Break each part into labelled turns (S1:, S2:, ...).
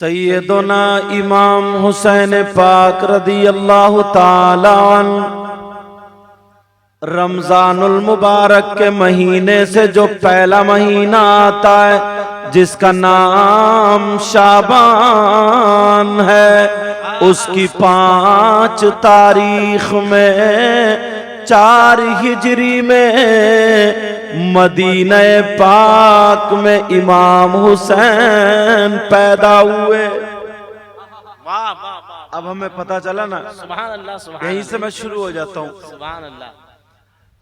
S1: सैयदना इमाम हुसैन पाक रदी अल्लाह ताला अन्हु रमजानुल मुबारक के महीने से जो पहला महीना आता है जिसका नाम शाबान है, उसकी 5 तारीख में 4 हिजरी में मदीना पाक में इमाम हुसैन पैदा हुए।
S2: वाह वाह वाह।
S1: अब हमें पता चला ना,
S2: सुभान अल्लाह सुभान
S1: यहीं से मैं शुरू हो जाता हूँ।
S2: सुभान अल्लाह।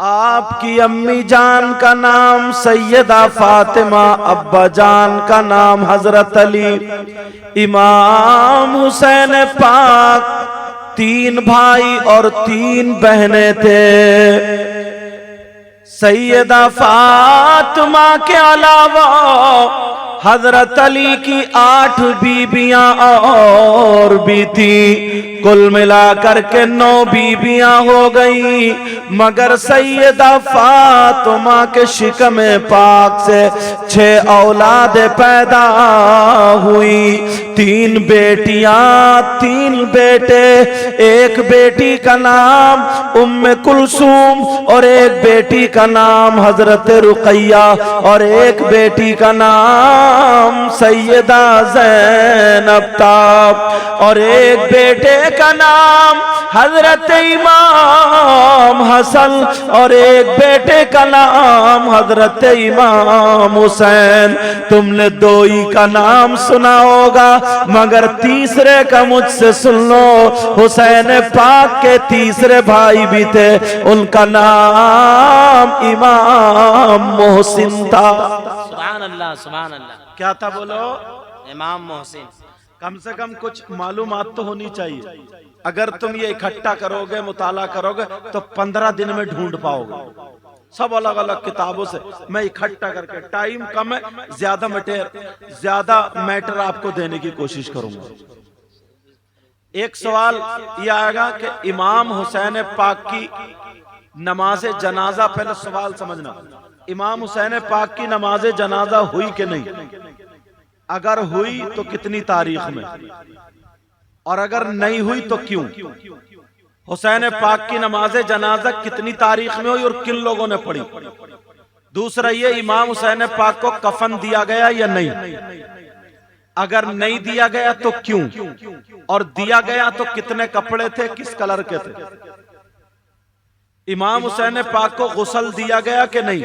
S1: आपकी अम्मी जान का नाम सैयदा फातिमा, अब्बा जान का नाम हजरत अली। इमाम हुसैन पाक 3 भाई और 3 बहनें थे। सैयदा फातिमा के अलावा हजरत अली की 8 बीबियां और भी थी, कुल मिलाकर के 9 बीबियां हो गई। मगर सैयदा फातिमा के शिकम पाक से 6 औलाद पैदा हुई। 3 बेटियां 3 बेटे। एक बेटी का नाम उम्मे कुलसूम और एक बेटी का नाम हजरत रुकैया और एक बेटी का नाम सैयदा ज़ैनब था और एक बेटे का नाम हजरत इमाम हसन और एक बेटे का नाम हजरत इमाम हुसैन। तुमने 2 ही का नाम सुना होगा, मगर तीसरे का मुझसे सुन लो। हुसैन पाक के तीसरे भाई भी थे, उनका नाम इमाम मोहसिन था।
S2: सुभान अल्लाह सुभान अल्लाह।
S1: क्या था बोलो?
S2: इमाम मोहसिन।
S1: कम से कम कुछ मालूमात तो होनी चाहिए। अगर तुम ये इकट्ठा करोगे, मुताला करोगे तो 15 दिन में ढूंढ पाओगे। सब अलग अलग किताबों से मैं इकट्ठा करके, टाइम कम है, ज्यादा मैटर आपको देने की कोशिश करूंगा। एक सवाल ये आएगा कि इमाम हुसैन पाक की नमाज जनाजा, पहले सवाल समझना, इमाम हुसैन पाक की नमाज जनाजा हुई कि नहीं? अगर हुई तो कितनी तारीख में, और अगर नहीं हुई तो क्यों? हुसैन पाक की नमाज जनाजा कितनी तारीख में हुई और किन लोगों ने पढ़ी? दूसरा ये, इमाम हुसैन पाक को कफन दिया गया या नहीं? अगर नहीं दिया गया तो क्यों? और दिया गया तो कितने कपड़े थे, किस कलर के थे? इमाम हुसैन पाक को गुस्ल दिया गया कि नहीं?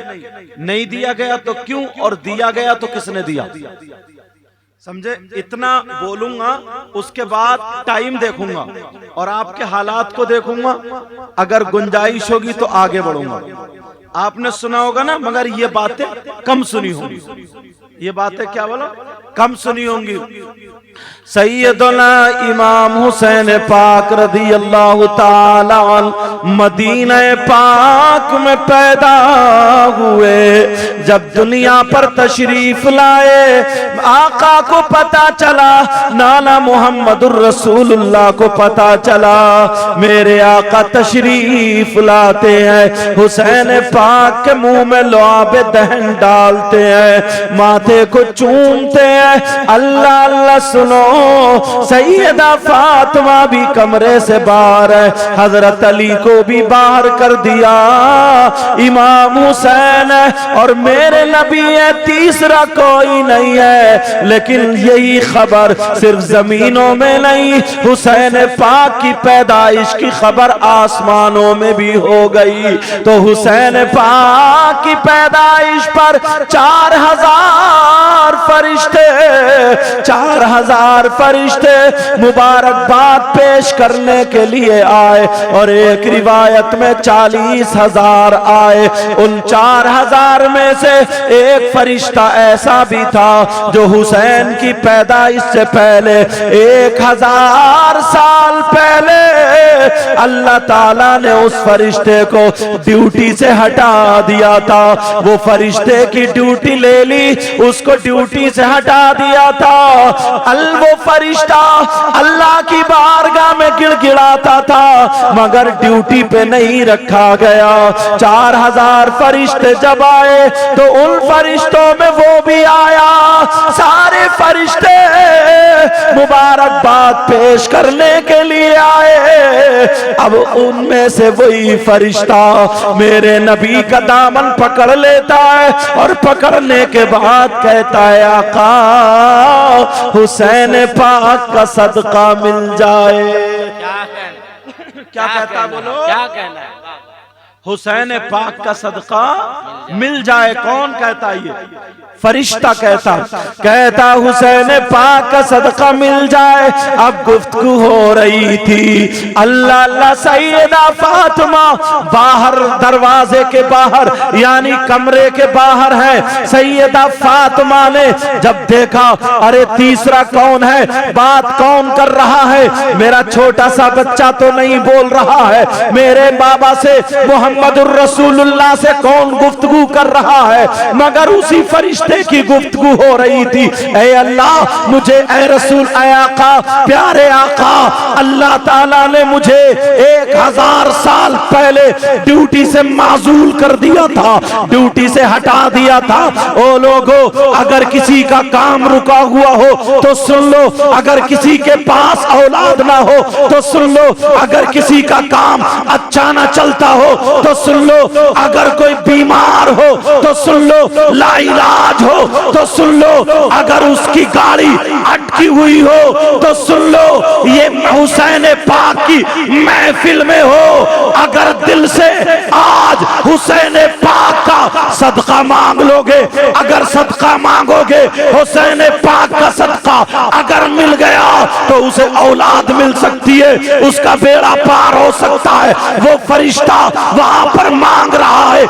S1: नहीं दिया गया तो क्यों? और दिया गया तो किसने दिया? समझे? इतना बोलूंगा, उसके बाद टाइम देखूंगा और आपके हालात को देखूंगा। अगर गुंजाइश होगी तो आगे बढ़ूंगा। आपने सुना होगा ना, मगर ये बातें कम सुनी होंगी। ये बातें क्या बोलो? कम सुनी होंगी। सैयदना इमाम हुसैन पाक रदी अल्लाह ताला अन्हु मदीना पाक में पैदा हुए। जब दुनिया पर तशरीफ लाए, आका को पता चला, नाना मोहम्मदुर रसूलुल्लाह को पता चला मेरे आका तशरीफ लाते हैं। हुसैन पाक के मुंह में लुआब दहन डालते हैं, माथे को चूमते हैं। अल्लाह अल्लाह सुनो, सैयदा फातिमा भी कमरे से बाहर है, हजरत अली को भी बाहर कर दिया। इमाम हुसैन है और मेरे नबी है, तीसरा कोई नहीं है। लेकिन यही खबर सिर्फ जमीनों में नहीं, हुसैन पाक की पैदाइश की खबर आसमानों में भी हो गई। तो हुसैन पाक की पैदाइश पर 4000 फरिश्ते 4000 फरिश्ते मुबारकबाद पेश करने के लिए आए और एक रिवायत में 40,000 आए। उन 4000 में से एक फरिश्ता ऐसा भी था जो हुसैन की पैदाइश से पहले 1000 साल पहले अल्लाह ताला ने उस फरिश्ते को ड्यूटी से हटा दिया था। वो फरिश्ते की ड्यूटी ले ली, उसको ड्यूटी से हटा दिया था। वो फरिश्ता अल्लाह की बारगाह में गिड़गिड़ाता था, मगर ड्यूटी पे नहीं रखा गया। 4000 फरिश्ते जब आए तो उन फरिश्तों में वो भी आया। सारे फरिश्ते मुबारकबाद पेश करने के लिए आए। अब उनमें से वही फरिश्ता मेरे नबी का दामन पकड़ लेता है और पकड़ने के बाद कहता है, आका हुसैन पाक का सदका मिल जाए। क्या कहता, बोलो
S2: क्या कहना है?
S1: हुसैन पाक का सदका मिल जाए। कौन कहता ये? फरिश्ता कहता हुसैन पाक का सदका मिल जाए। अब गुफ्तगू हो रही थी। अल्लाह अल्लाह सैयदा फातिमा बाहर, दरवाजे के बाहर यानी कमरे के बाहर है। सैयदा फातिमा ने जब देखा, अरे तीसरा कौन है, बात कौन कर रहा है? मेरा छोटा सा बच्चा तो नहीं बोल रहा है, मेरे बाबा से मुहम्मदुर रसूलुल्लाह से कौन गुफ्तगू कर रहा है? मगर उसी फरिश्ते की गुफ्तगू हो रही थी। ऐ अल्लाह मुझे, ऐ रसूल, ऐ आका, प्यारे आका, अल्लाह ताला ने मुझे 1000 साल पहले ड्यूटी से माजूल कर दिया था, ड्यूटी से हटा दिया था। ओ लोगो, अगर किसी का काम रुका हुआ हो तो सुन लो, अगर किसी के पास औलाद ना हो तो सुन लो, अगर किसी का काम अच्छा ना चलता हो तो सुन लो, अगर कोई बीमार हो तो सुन लो, लाइलाज हो तो सुन लो, अगर उसकी गाड़ी अटकी हुई हो तो सुन लो। ये हुसैन पाक की महफिल में हो, अगर दिल से आज हुसैन पाक का सदका मांग लोगे, अगर सदका मांगोगे हुसैन पाक का सदका अगर मिल गया तो उसे औलाद मिल सकती है, उसका बेड़ा पार हो सकता है। वो फरिश्ता वहां पर मांग रहा है,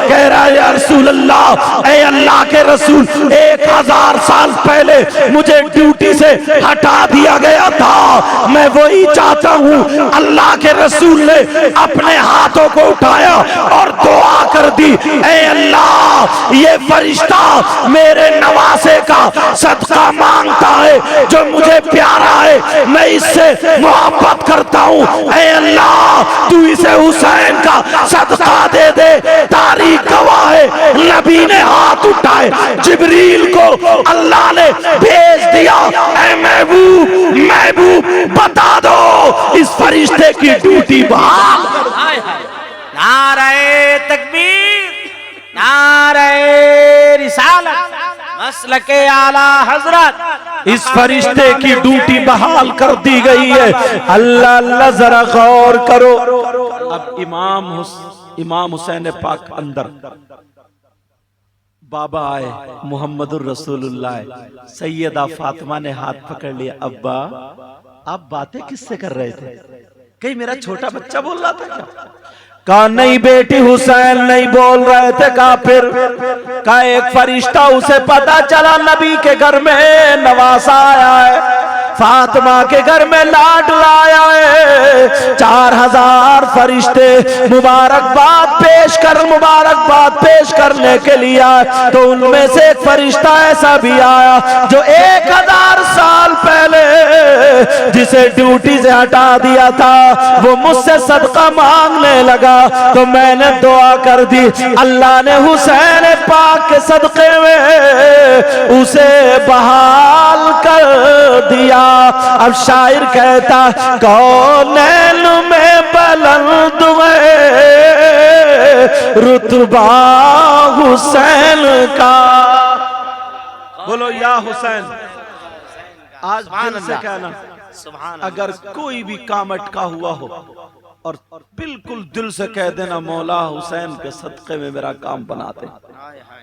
S1: कह रहा है, या रसूल अल्लाह, ऐ अल्लाह के रसूल, 1000 साल पहले मुझे ड्यूटी से हटा दिया गया था। मैं वही चाहता हूँ। अल्लाह के रसूल ने अपने हाथों को उठाया और दुआ कर दी, ऐ अल्लाह, ये फरिश्ता मेरे नवासे का सदका मांगता है जो मुझे प्यारा है, मैं इससे मोहब्बत करता हूँ। ऐ अल्लाह, तू इसे हुसैन का सदका दे दे। तारीख गवाह है, नबी ने हाथ उठाए, जिब्रील को अल्लाह ने भेज दिया, ऐ महबूब बता दो इस फरिश्ते की ड्यूटी बहाल।
S2: नारे तकबीर, नारे रिसालत, मसलके आला हजरत,
S1: इस फरिश्ते की ड्यूटी बहाल कर दी गई है। अल्लाह अल्लाह, जरा गौर करो। अब इमाम हुसैन पाक अंदर, बाबा आए, मुहम्मदुर रसूलुल्लाह, सैयदा फातिमा ने हाथ पकड़ लिया। अब्बा, आप बातें किससे कर रहे थे? कहीं मेरा छोटा बच्चा बोल रहा था क्या? कहा नहीं बेटी, हुसैन नहीं बोल रहे थे। कहा फिर? कहा एक फरिश्ता, उसे पता चला नबी के घर में नवासा आया है, फातिमा के घर में लाडला आया है। 4000 फरिश्ते मुबारकबाद पेश करने के लिए आए, तो उनमें से एक फरिश्ता ऐसा भी आया जो 1000 साल पहले जिसे ड्यूटी से हटा दिया था, वो मुझसे सदका मांगने लगा। तो मैंने दुआ कर दी, अल्लाह ने हुसैन पाक के सदके में उसे बहाल कर दिया। अब शायर कहता, कौनैन में बुलंद रुतबा हुसैन का। बोलो या हुसैन। आज दिल से कहना, अगर कोई भी काम अटका हुआ हो और बिल्कुल दिल से कह देना, मौला हुसैन के सदक़े में मेरा काम बनाते।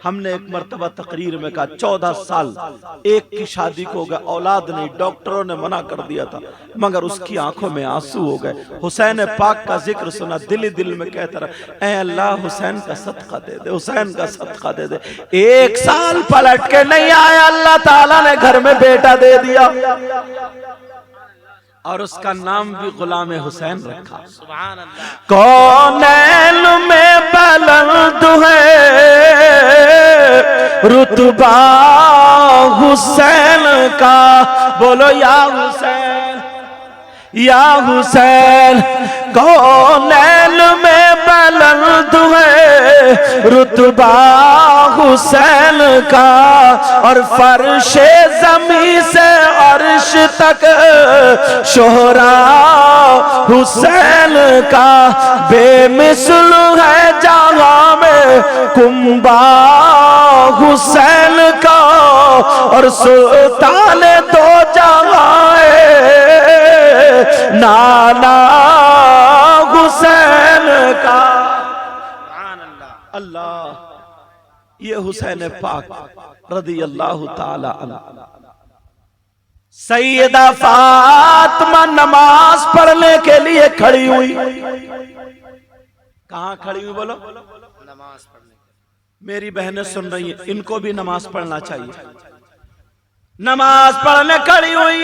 S1: हमने एक मर्तबा तकरीर में कहा, 14 साल एक की शादी को हो गया, औलाद नहीं, डॉक्टरों ने मना कर दिया था, मगर उसकी आंखों में आंसू हो गए। हुसैन पाक का जिक्र सुना, दिल में कहता रहा, ऐ अल्लाह हुसैन का सदका दे दे, हुसैन का सदका दे दे। 1 साल पलट के नहीं आया, अल्लाह ताला ने घर में बेटा दे दिया। और उसका नाम भी गुलाम हुसैन रखा।
S2: सुभान अल्लाह।
S1: कौनैन में बुलंद है रुतबा हुसैन का, बोलो या हुसैन या हुसैन। कौनैन में बुलंद है रुतबा हुसैन का, और फर्शे ज़मीं से अर्श तक शोहरा हुसैन का। बेमिसल है जहां में कुंबा हुसैन का, और सुल्तान दो जहां नाना हुसैन का। अल्लाह, ये हुसैन पाक रज़ी अल्लाह ताला अन्हा। सैयदा फातिमा नमाज पढ़ने के लिए खड़ी हुई। कहां खड़ी हुई बोलो?
S2: नमाज पढ़ने।
S1: मेरी बहनें सुन रही हैं, इनको भी नमाज पढ़ना चाहिए। नमाज पढ़ने खड़ी हुई,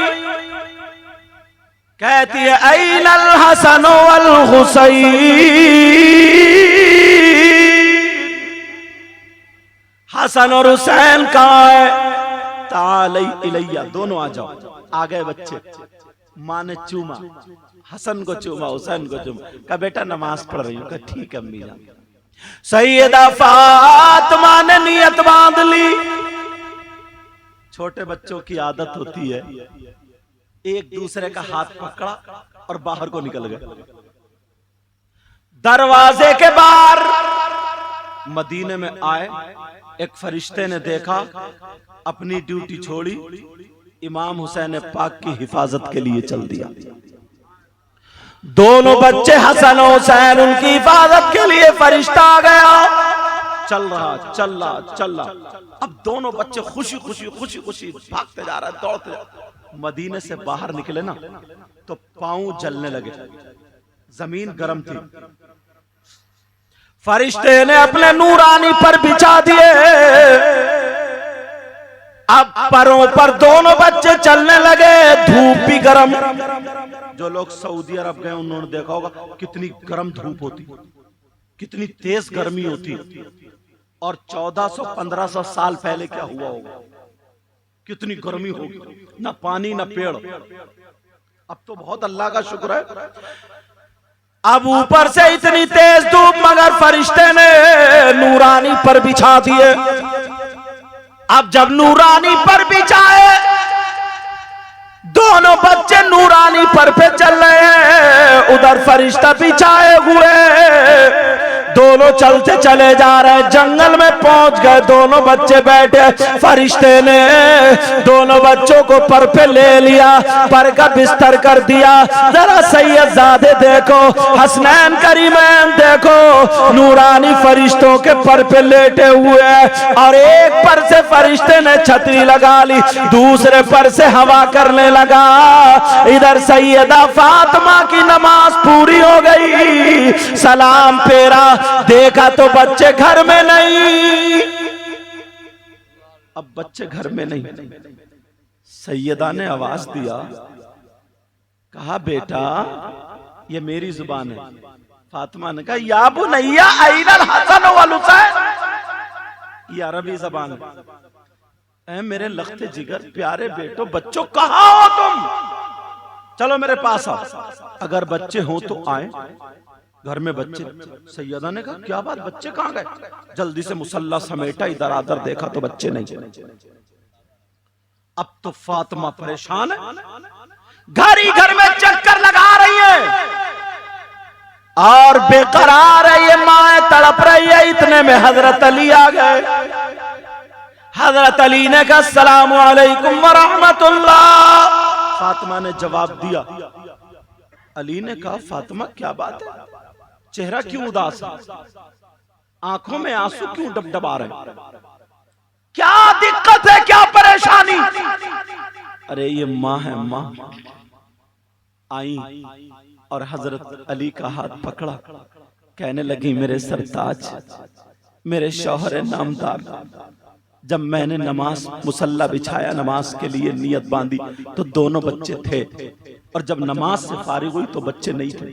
S1: कहती है ऐनल हसन वल हुसैन, हसन और हुसैन कहाँ है? तालई इलैया, दोनों आ जाओ। आ गए बच्चे, माँ ने चूमा, हसन को चूमा, हुसैन को चूमा, कहा बेटा नमाज पढ़ रही हूँ। कहा ठीक है अम्मी जान। सैयदा फातिमा ने नियत बांध ली। छोटे बच्चों की आदत होती है, एक दूसरे का हाथ पकड़ा और बाहर को निकल गए। दरवाजे के बाहर मदीने में आए, एक फरिश्ते ने देखा, अपनी ड्यूटी छोड़ी, इमाम हुसैन पाक की हिफाजत के लिए चल दिया। दोनों बच्चे हसन हुसैन, उनकी हिफाजत के लिए फरिश्ता आ गया। चल रहा। अब दोनों बच्चे खुशी खुशी भागते जा रहे, दौड़ते जा रहे। मदीने से बाहर निकले ना तो पांव जलने लगे, जमीन गर्म थी। फरिश्ते ने अपने नूरानी पर बिछा दिए। अब परों पर दोनों बच्चे चलने लगे, धूप भी गर्म। जो लोग सऊदी अरब गए उन्होंने देखा होगा कितनी गर्म धूप होती, कितनी तेज गर्मी होती। और 1400-1500 साल पहले क्या हुआ होगा, कितनी गर्मी होगी, ना पानी ना पेड़। अब तो बहुत अल्लाह का शुक्र है। अब ऊपर से इतनी तेज धूप, मगर फरिश्ते ने नूरानी पर बिछा दिए। अब जब नूरानी पर बिछाए, दोनों बच्चे नूरानी पर पे चल रहे हैं, उधर फरिश्ता बिछाए हुए। दोनों चलते चले जा रहे, जंगल में पहुंच गए। दोनों बच्चे बैठे, फरिश्ते ने दोनों बच्चों को पर पे ले लिया, पर का बिस्तर कर दिया। जरा सैयदजादे देखो, हसनैन करीमैन देखो, नूरानी फरिश्तों के पर पे लेटे हुए हैं। और एक पर से फरिश्ते ने छतरी लगा ली, दूसरे पर से हवा करने लगा। इधर सैयदा फातिमा की नमाज पूरी हो गई, सलाम फेरा, देखा तो बच्चे घर में नहीं। अब बच्चे घर में नहीं, सैयदा ने आवाज दिया, कहा बेटा, ये मेरी जुबान है। फातिमा ने कहा या बुनैया ऐनल हसन वल हुसैन, ये अरबी जबान है। मेरे लख्ते जिगर प्यारे बेटो, बच्चों कहाँ हो तुम? चलो मेरे पास आओ। अगर बच्चे हो तो आए। घर में बच्चे। सैयदा ने कहा क्या बात, बच्चे कहाँ गए? जल्दी से मुसल्ला समेटा, इधर आदर देखा तो बच्चे नहीं। अब तो फातिमा परेशान है, घर ही घर में चक्कर लगा रही है और बेकरार है। ये माँ तड़प रही है। इतने में हजरत अली आ गए। हजरत अली ने कहा अस्सलामु अलैकुम व रहमतुल्लाह। फातिमा ने जवाब दिया। अली ने कहा फातिमा क्या बात है, चेहरा क्यों उदास है, आंखों में आंसू क्यों डबडबा रहे, क्या दिक्कत है, क्या परेशानी? अरे ये माँ है, माँ आई और हजरत अली का हाथ पकड़ा, कहने लगी मेरे सरताज, मेरे शौहर नामदार, जब मैंने नमाज मुसल्ला बिछाया, नमाज के लिए नियत बांधी तो दोनों बच्चे थे। और जब नमाज से फारिग हुई तो बच्चे नहीं थे।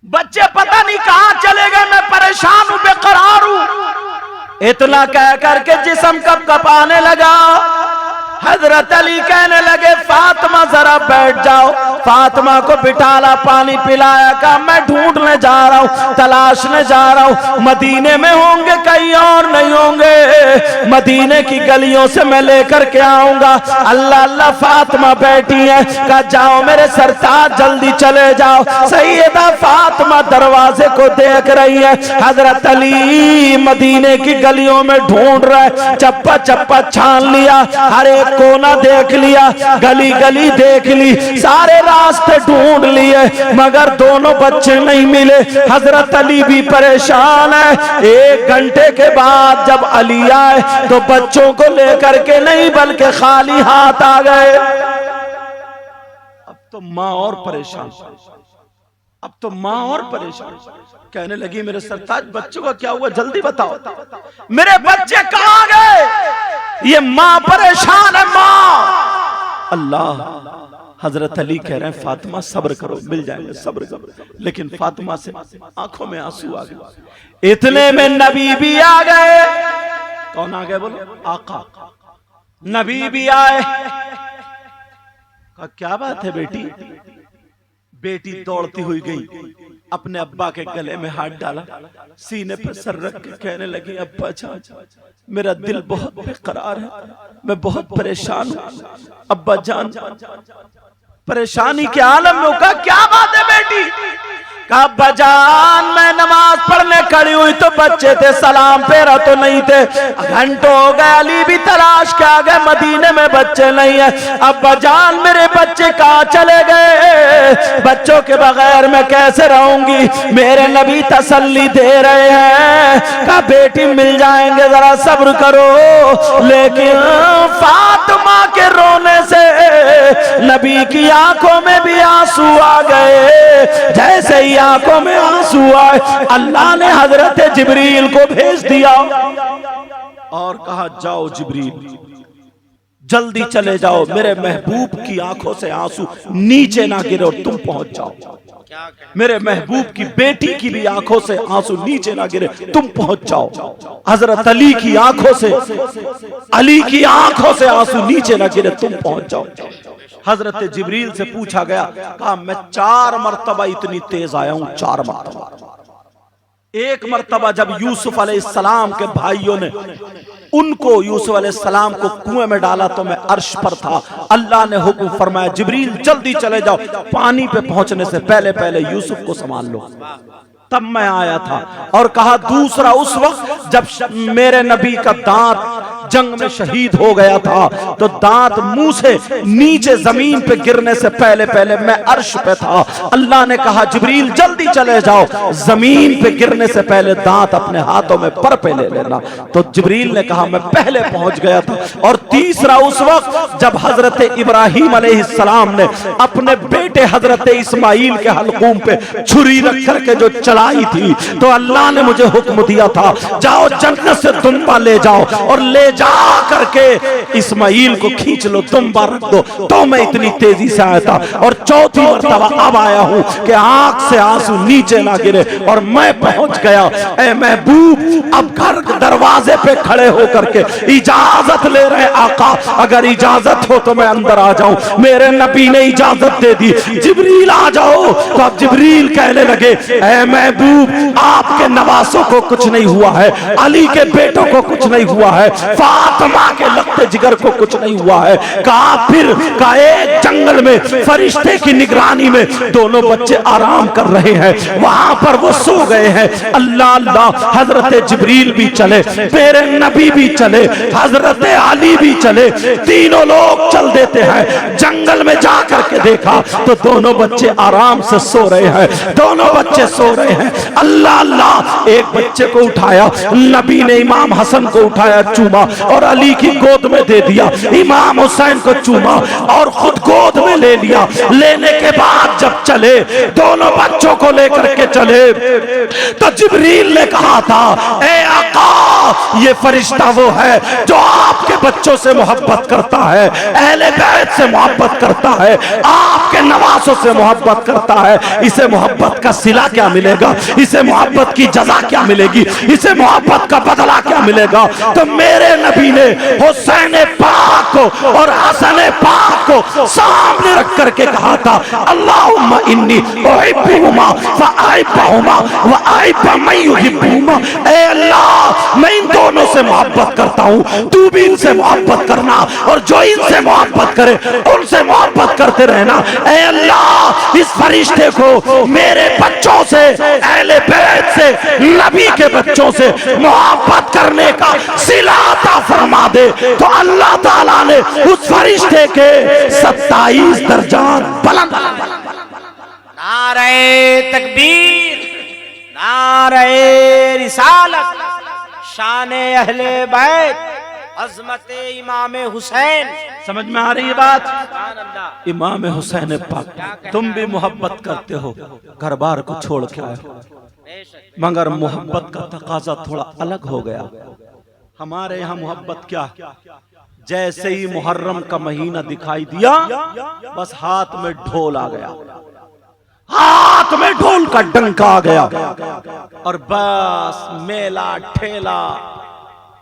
S1: बच्चे पता नहीं कहां चले गए, मैं परेशान हूं, बेकरार हूं। इतना कह करके जिस्म कब कपाने लगा। हजरत अली कहने लगे फातिमा जरा बैठ जाओ। फातिमा को बिठाला, पानी पिलाया, कहा मैं ढूंढने जा रहा हूं, तलाशने जा रहा हूं, मदीने में होंगे कहीं और नहीं होंगे, मदीने की गलियों से मैं लेकर के आऊंगा। अल्लाह अल्लाह फातिमा बैठी है, कहा जाओ मेरे सरताज जल्दी चले जाओ। सैयदा फातिमा दरवाजे को देख रही है, हजरत अली मदीने की गलियों में ढूंढ रहे, चप्पा चप्पा छान लिया, हर एक कोना देख लिया, गली गली देख ली, सारे रास्ते ढूंढ लिए, मगर दोनों बच्चे नहीं मिले। हजरत अली भी परेशान है। 1 घंटे के बाद जब अली आए तो बच्चों को लेकर के नहीं बल्कि खाली हाथ आ गए। अब तो माँ और परेशान, अब तो माँ और परेशान, कहने लगी मेरे सरताज बच्चों का क्या हुआ, जल्दी बताओ, मेरे बच्चे कहां गए। ये माँ परेशान है, माँ। अल्लाह, हजरत अली कह रहे हैं फातिमा सब्र करो, मिल जाएंगे, सब्र करो। लेकिन फातिमा से आंखों में आंसू आ गए। इतने में नबी भी आ गए। कौन आ गए बोलो? आका। नबी भी आए। कहा क्या बात है बेटी? बेटी दौड़ती हुई गई, अपने अब्बा के गले में हाथ डाला, सीने पर सर रख के कहने लगी अब्बा जान, मेरा दिल बहुत बेकरार है, मैं बहुत परेशान हूं। अब्बा जान, परेशानी के आलम में। कहा क्या बात है बेटी? कहा अब्बा जान, मैं नमाज पढ़ने खड़ी हुई तो बच्चे थे, सलाम फेरा तो नहीं थे, घंटों हो गए, अली भी तलाश के आ गए, मदीने में बच्चे नहीं है। अब्बा जान मेरे बच्चे कहाँ चले गए? बच्चों के बगैर मैं कैसे रहूंगी? मेरे नबी तसल्ली दे रहे हैं, कहा बेटी मिल जाएंगे, जरा सब्र करो। लेकिन फातिमा के रोने से नबी की आंखों में भी आंसू आ गए। जैसे ही आंखों में आंसू आए, अल्लाह ने हजरत जिब्रील को भेज दिया और कहा जाओ जिब्रील जल्दी चले जाओ, मेरे महबूब की आंखों से आंसू नीचे ना गिरे और तुम पहुंच जाओ। मेरे महबूब की बेटी की भी आंखों से आंसू नीचे ना गिरे, तुम पहुंच जाओ। हजरत अली की आंखों से, अली की आंखों से आंसू नीचे ना गिरे, तुम पहुंच जाओ। हजरत जिब्रील से पूछा गया, कहा मैं 4 मरतबा इतनी तेज आया हूं, 4 मरतबा। एक मरतबा जब यूसुफ अलैहिस्सलाम के भाइयों ने उनको, यूसुफ अलैहिस्सलाम को कुएं में डाला तो मैं अर्श पर था, अल्लाह ने हुक्म फरमाया जिब्रील जल्दी चले जाओ, पानी पे पहुंचने से पहले पहले यूसुफ को संभाल लो, तब मैं आया था। और कहा दूसरा उस वक्त जब मेरे नबी का दांत जंग में शहीद हो गया था तो दांत मुंह से नीचे जमीन पे गिरने से पहले पहले मैं अर्श पे था, अल्लाह ने कहा जिब्रील जल्दी चले जाओ, जमीन पे गिरने से पहले दांत अपने हाथों में पर पे ले लेना। तो जिब्रील ने कहा मैं पहले पहुंच गया था। और तीसरा उस वक्त जब हजरत इब्राहीम अलैहिस्सलाम ने अपने बेटे हजरत इस्माइल के हलकूम पे छुरी रख करके जो चलाई थी तो अल्लाह ने मुझे हुक्म दिया था जाओ जन्नत से दुम्बा ले जाओ और ले जा करके इस्माइल को खींच लो, दुम्बा रख दो। तो मैं इतनी तेजी से आया था। और चौथी मर्तबा अब आया हूं कि आंख से आंसू नीचे ना गिरे और मैं पहुंच गया। ए महबूब, अब घर दरवाजे पे खड़े होकर के इजाजत ले रहे आका, अगर इजाजत हो तो मैं अंदर आ जाऊं। मेरे नबी ने इजाजत दे दी, जिब्रील आ जाओ। तो अब जिब्रील कहने लगे ए महबूब, आपके नवासों को कुछ नहीं हुआ है, अली के बेटों को कुछ नहीं हुआ है, फातिमा के लखते जिगर को कुछ नहीं हुआ है। काफिर का एक जंगल में फरिश्ते की निगरानी में दोनों बच्चे आराम कर रहे हैं, वहां पर वो सो गए हैं। अल्लाह अल्लाह, हजरत जिब्रील भी चले, मेरे नबी भी चले, हजरत अली भी चले, तीनों लोग चल देते हैं। जंगल में जाकर के देखा तो दोनों बच्चे आराम से सो रहे हैं, दोनों बच्चे सो रहे हैं। अल्लाह अल्लाह, एक बच्चे को उठाया, नबी ने इमाम हसन को उठाया, चूमा और अली की गोद में दे दिया, इमाम हुसैन को चूमा और खुद गोद में ले लिया। लेने के बाद जब चले, दोनों बच्चों को लेकर के चले तो जिब्रील ने कहा था ए आका, अल्लाह ये फरिश्ता वो है जो आपके बच्चों से मोहब्बत करता है, अहले बैत से मोहब्बत करता है, आपके नवासों से मोहब्बत करता है। इसे मोहब्बत का सिला क्या मिलेगा, इसे मोहब्बत की जजा क्या मिलेगी, इसे मोहब्बत का बदला क्या मिलेगा? तो मेरे नबी ने हुसैन पाक को और हसन पाक को सामने रख करके कहा था, अल्लाहुम्मा इन्नी उहिब्बुहुमा व अहिब्बुहुमा व अहिब्ब मन युहिब्बुहुमा। ऐ अल्लाह, मैं इन दोनों से मोहब्बत करता हूँ, तू भी इनसे मोहब्बत करना, और जो इनसे मोहब्बत करे उनसे मोहब्बत करते रहना। ऐ अल्लाह, इस फरिश्ते को मेरे बच्चों से, अहले बैत से, नबी के बच्चों से मोहब्बत करने का सिला अता फरमा दे। तो अल्लाह ताला ने उस फरिश्ते के 27 दर्जात बुलंद।
S2: नारे तकबीर, नारे रिसालत, शाने अहले बैत, अज़मते इमाम हुसैन।
S1: समझ में आ रही है बात? इमाम हुसैन पाक, तुम भी मोहब्बत करते हो, घर बार को छोड़ के आए हो, मगर मोहब्बत का तकाजा थोड़ा अलग हो गया। हमारे यहाँ मोहब्बत क्या, जैसे ही मुहर्रम का महीना दिखाई दिया, बस हाथ में ढोल आ गया, हाथ में ढोल का डंका आ गया, और बस मेला ठेला,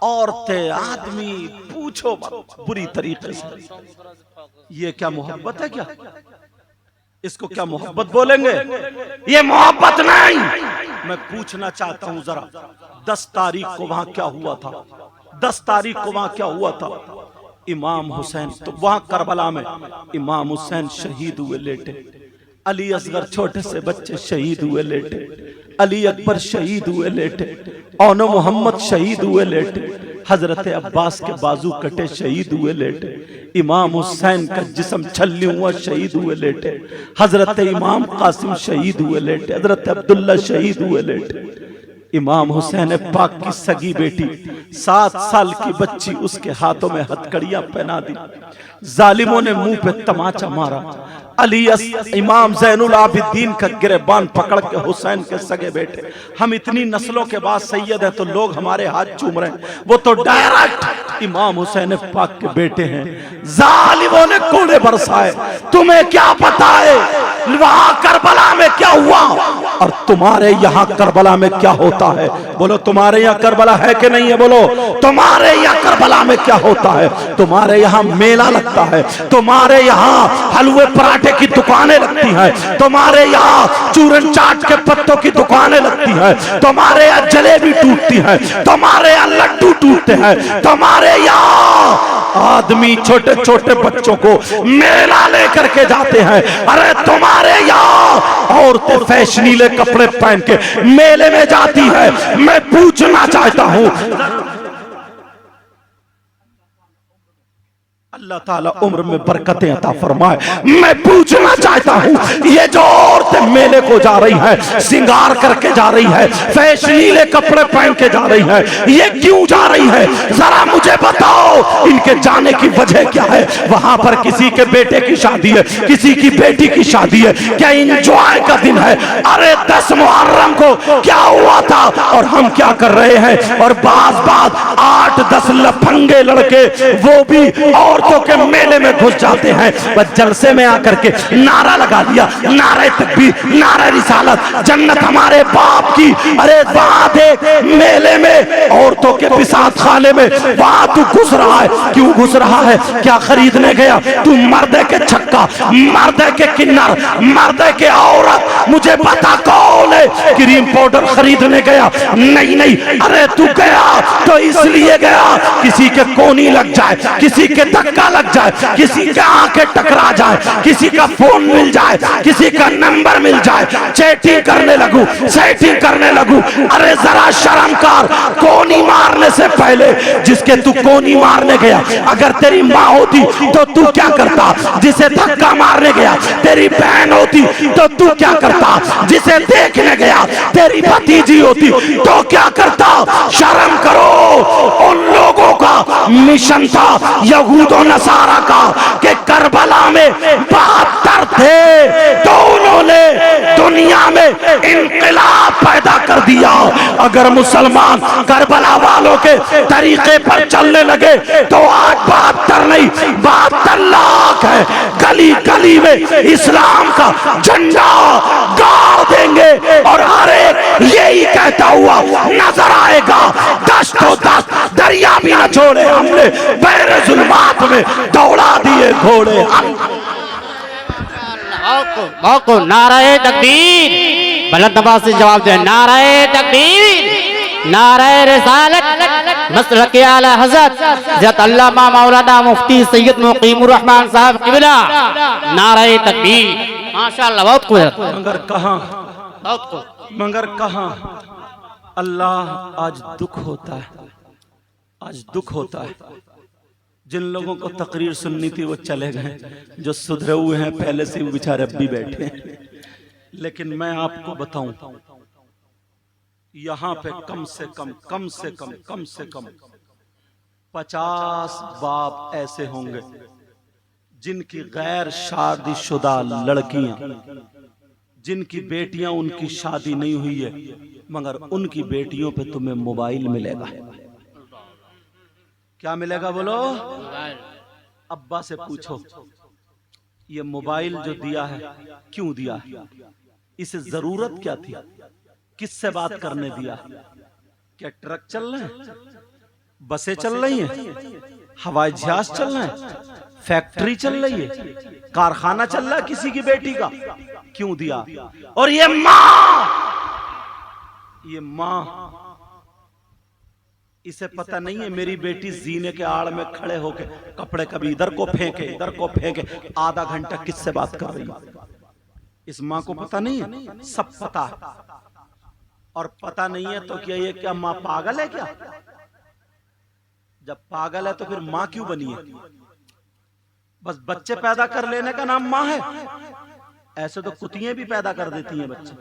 S1: औरतें, आदमी, पूछो बुरी तरीके से। ये क्या मोहब्बत है? क्या इसको क्या मोहब्बत बोलेंगे? ये मोहब्बत नहीं। मैं पूछना चाहता हूं जरा, 10 तारीख को वहां क्या हुआ था? 10 तारीख को वहां क्या हुआ था? इमाम हुसैन, तो वहां करबला में इमाम हुसैन शहीद हुए लेटे, अली असगर छोटे से बच्चे शहीद हुए लेटे, अली अकबर शहीद हुए लेटे, औनो मोहम्मद शहीद हुए लेटे, हजरत अब्बास के बाजू कटे शहीद हुए लेटे, इमाम हुसैन का जिस्म छल्ली हुआ शहीद हुए लेटे, हजरत इमाम कासिम शहीद हुए लेटे, हजरत अब्दुल्ला शहीद हुए लेटे। इमाम हुसैन पाक की सगी बेटी 7 साल की बच्ची, उसके हाथों में हथकड़ियां पहना दी, जालिमों ने मुंह पे तमाचा मारा। अली इमाम ज़ैनुल आबिदीन का गिरबान पकड़ के हुसैन के सगे बेटे, हम इतनी नस्लों के बाद सैयद हैं तो लोग हमारे हाथ चूम रहे हैं, वो तो डायरेक्ट इमाम हुसैन पाक के बेटे हैं। जालिमों ने कोड़े बरसाए, तुम्हें क्या पता है वहां करबला में क्या हुआ और तुम्हारे यहाँ करबला में क्या होता है? बोलो, तुम्हारे यहाँ करबला है कि नहीं है? बोलो, तुम्हारे यहाँ करबला में क्या होता है? तुम्हारे यहाँ मेला लगता है, तुम्हारे यहाँ हलवे पराठे की दुकानें लगती हैं, तुम्हारे यहाँ चूरन चाट के पत्तों की दुकानें लगती हैं, तुम्हारे यहाँ जलेबी टूटती है, तुम्हारे यहाँ लड्डू टूटते हैं, तुम्हारे यहाँ आदमी छोटे छोटे बच्चों को मेला लेकर के जाते हैं। अरे तुम्हारे यहाँ औरतें फैशनीले कपड़े पहन के मेले में जाती है। मैं पूछना चाहता हूँ, अल्लाह ताला उम्र में बरकतें अता फरमाए, मैं पूछना चाहता हूँ, ये जो औरतें मेले को जा रही है, सिंगार करके जा रही है, फैशनीले कपड़े पहन के जा रही है, ये क्यों जा रही है? जरा मुझे बताओ, इनके जाने की वजह क्या है? वहां पर किसी के बेटे की शादी है, किसी की बेटी की शादी है, क्या इंजॉय का दिन है? अरे 10 मुहर्रम को क्या हुआ था और हम क्या कर रहे हैं? और बात 8-10 लफंगे लड़के वो भी औरतों के मेले में घुस जाते हैं, बस जलसे में आकर के नारा लगा दिया, नारे तकबीर, नारे रिसालत, जन्नत हमारे बाप की। अरे वहां देख, मेले में औरतों के पिसाब खाने में वहां तू घुस रहा है, क्यों घुस रहा है? क्या खरीदने गया तू? मर्दे के छक्का, मर्दे के किन्नर, मर्दे के औरत, मुझे बता कौन है? क्रीम पाउडर खरीदने गया? नहीं नहीं, अरे तू गया तो इसलिए गया किसी के कोनी लग जाए, किसी के धक्का लग जाए, किसी के आंखें टकरा जाए, किसी का फोन मिल जाए, किसी का नंबर मिल जाए, चैटिंग करने लगू, सेटिंग करने लगू। अरे जरा शर्म कर, कोनी मारने से पहले जिसके तू कोनी मारने गया, अगर तेरी माँ होती तो तू क्या करता? जिसे धक्का मारने गया तेरी बहन होती तो तू क्या करता? जिसे देखने गया तेरी भतीजी होती तो क्या करता? शर्म करो। उन लोगों का मिशन था यहूद और नसारा का कि करबला में 72 थे तो उन्होंने दुनिया में इंकलाब पैदा कर दिया। अगर मुसलमान करबला वालों के तरीके पर चलने लगे तो आज 72 नहीं 72 लाख है, गली गली में इस्लाम का झंडा गाड़ देंगे और हर एक यही कहता हुआ नजर आएगा, 10 तो 10 दरिया भी न छोड़े हमने, बैरे जुल्मात में दौड़ा दिए घोड़े।
S3: मौको नाराए तकबीर, बुलंद आवाज से जवाब दे, नाराए तकबीर, नाराए रिसालत, मसलक आला हज़रत हज़रत अल्लामा मौलाना मुफ्ती सैयद मुकीमुर रहमान साहब क़िबला, नाराए तकबीर। माशाअल्लाह, बहुत खूबसूरत।
S1: मगर कहाँ अल्लाह, आज दुख होता है, आज दुख होता है। जिन लोगों को तकरीर सुननी थी वो चले गए, जो सुधरे हुए हैं पहले से वो बेचारे अब भी बैठे हैं। लेकिन मैं आपको बताऊं, यहां पे कम से कम 50 बाप ऐसे होंगे जिनकी गैर शादीशुदा लड़कियां, जिनकी बेटियां उनकी शादी नहीं हुई है, मगर उनकी बेटियों पे तुम्हें मोबाइल मिलेगा। क्या मिलेगा बोलो? अब्बा से पूछो ये मोबाइल जो दिया है क्यों दिया है, इसे जरूरत क्या थी, किससे बात करने दिया? क्या ट्रक चल रहे हैं, बसें चल रही हैं, हवाई जहाज चल रहे हैं, फैक्ट्री चल रही है, कारखाना चल रहा है किसी की बेटी का, क्यों दिया? और ये माँ इसे पता नहीं है मेरी बेटी जीने के आड़ में खड़े होके कपड़े कभी इधर को फेंके, आधा घंटा किससे बात कर रही है। इस माँ को पता नहीं है, सब पता है। और पता नहीं है तो क्या ये क्या माँ पागल है क्या? जब पागल है तो फिर माँ क्यों बनी है? बस बच्चे पैदा कर लेने का नाम माँ है? ऐसे तो कुतियां भी पैदा कर देती हैं बच्चे,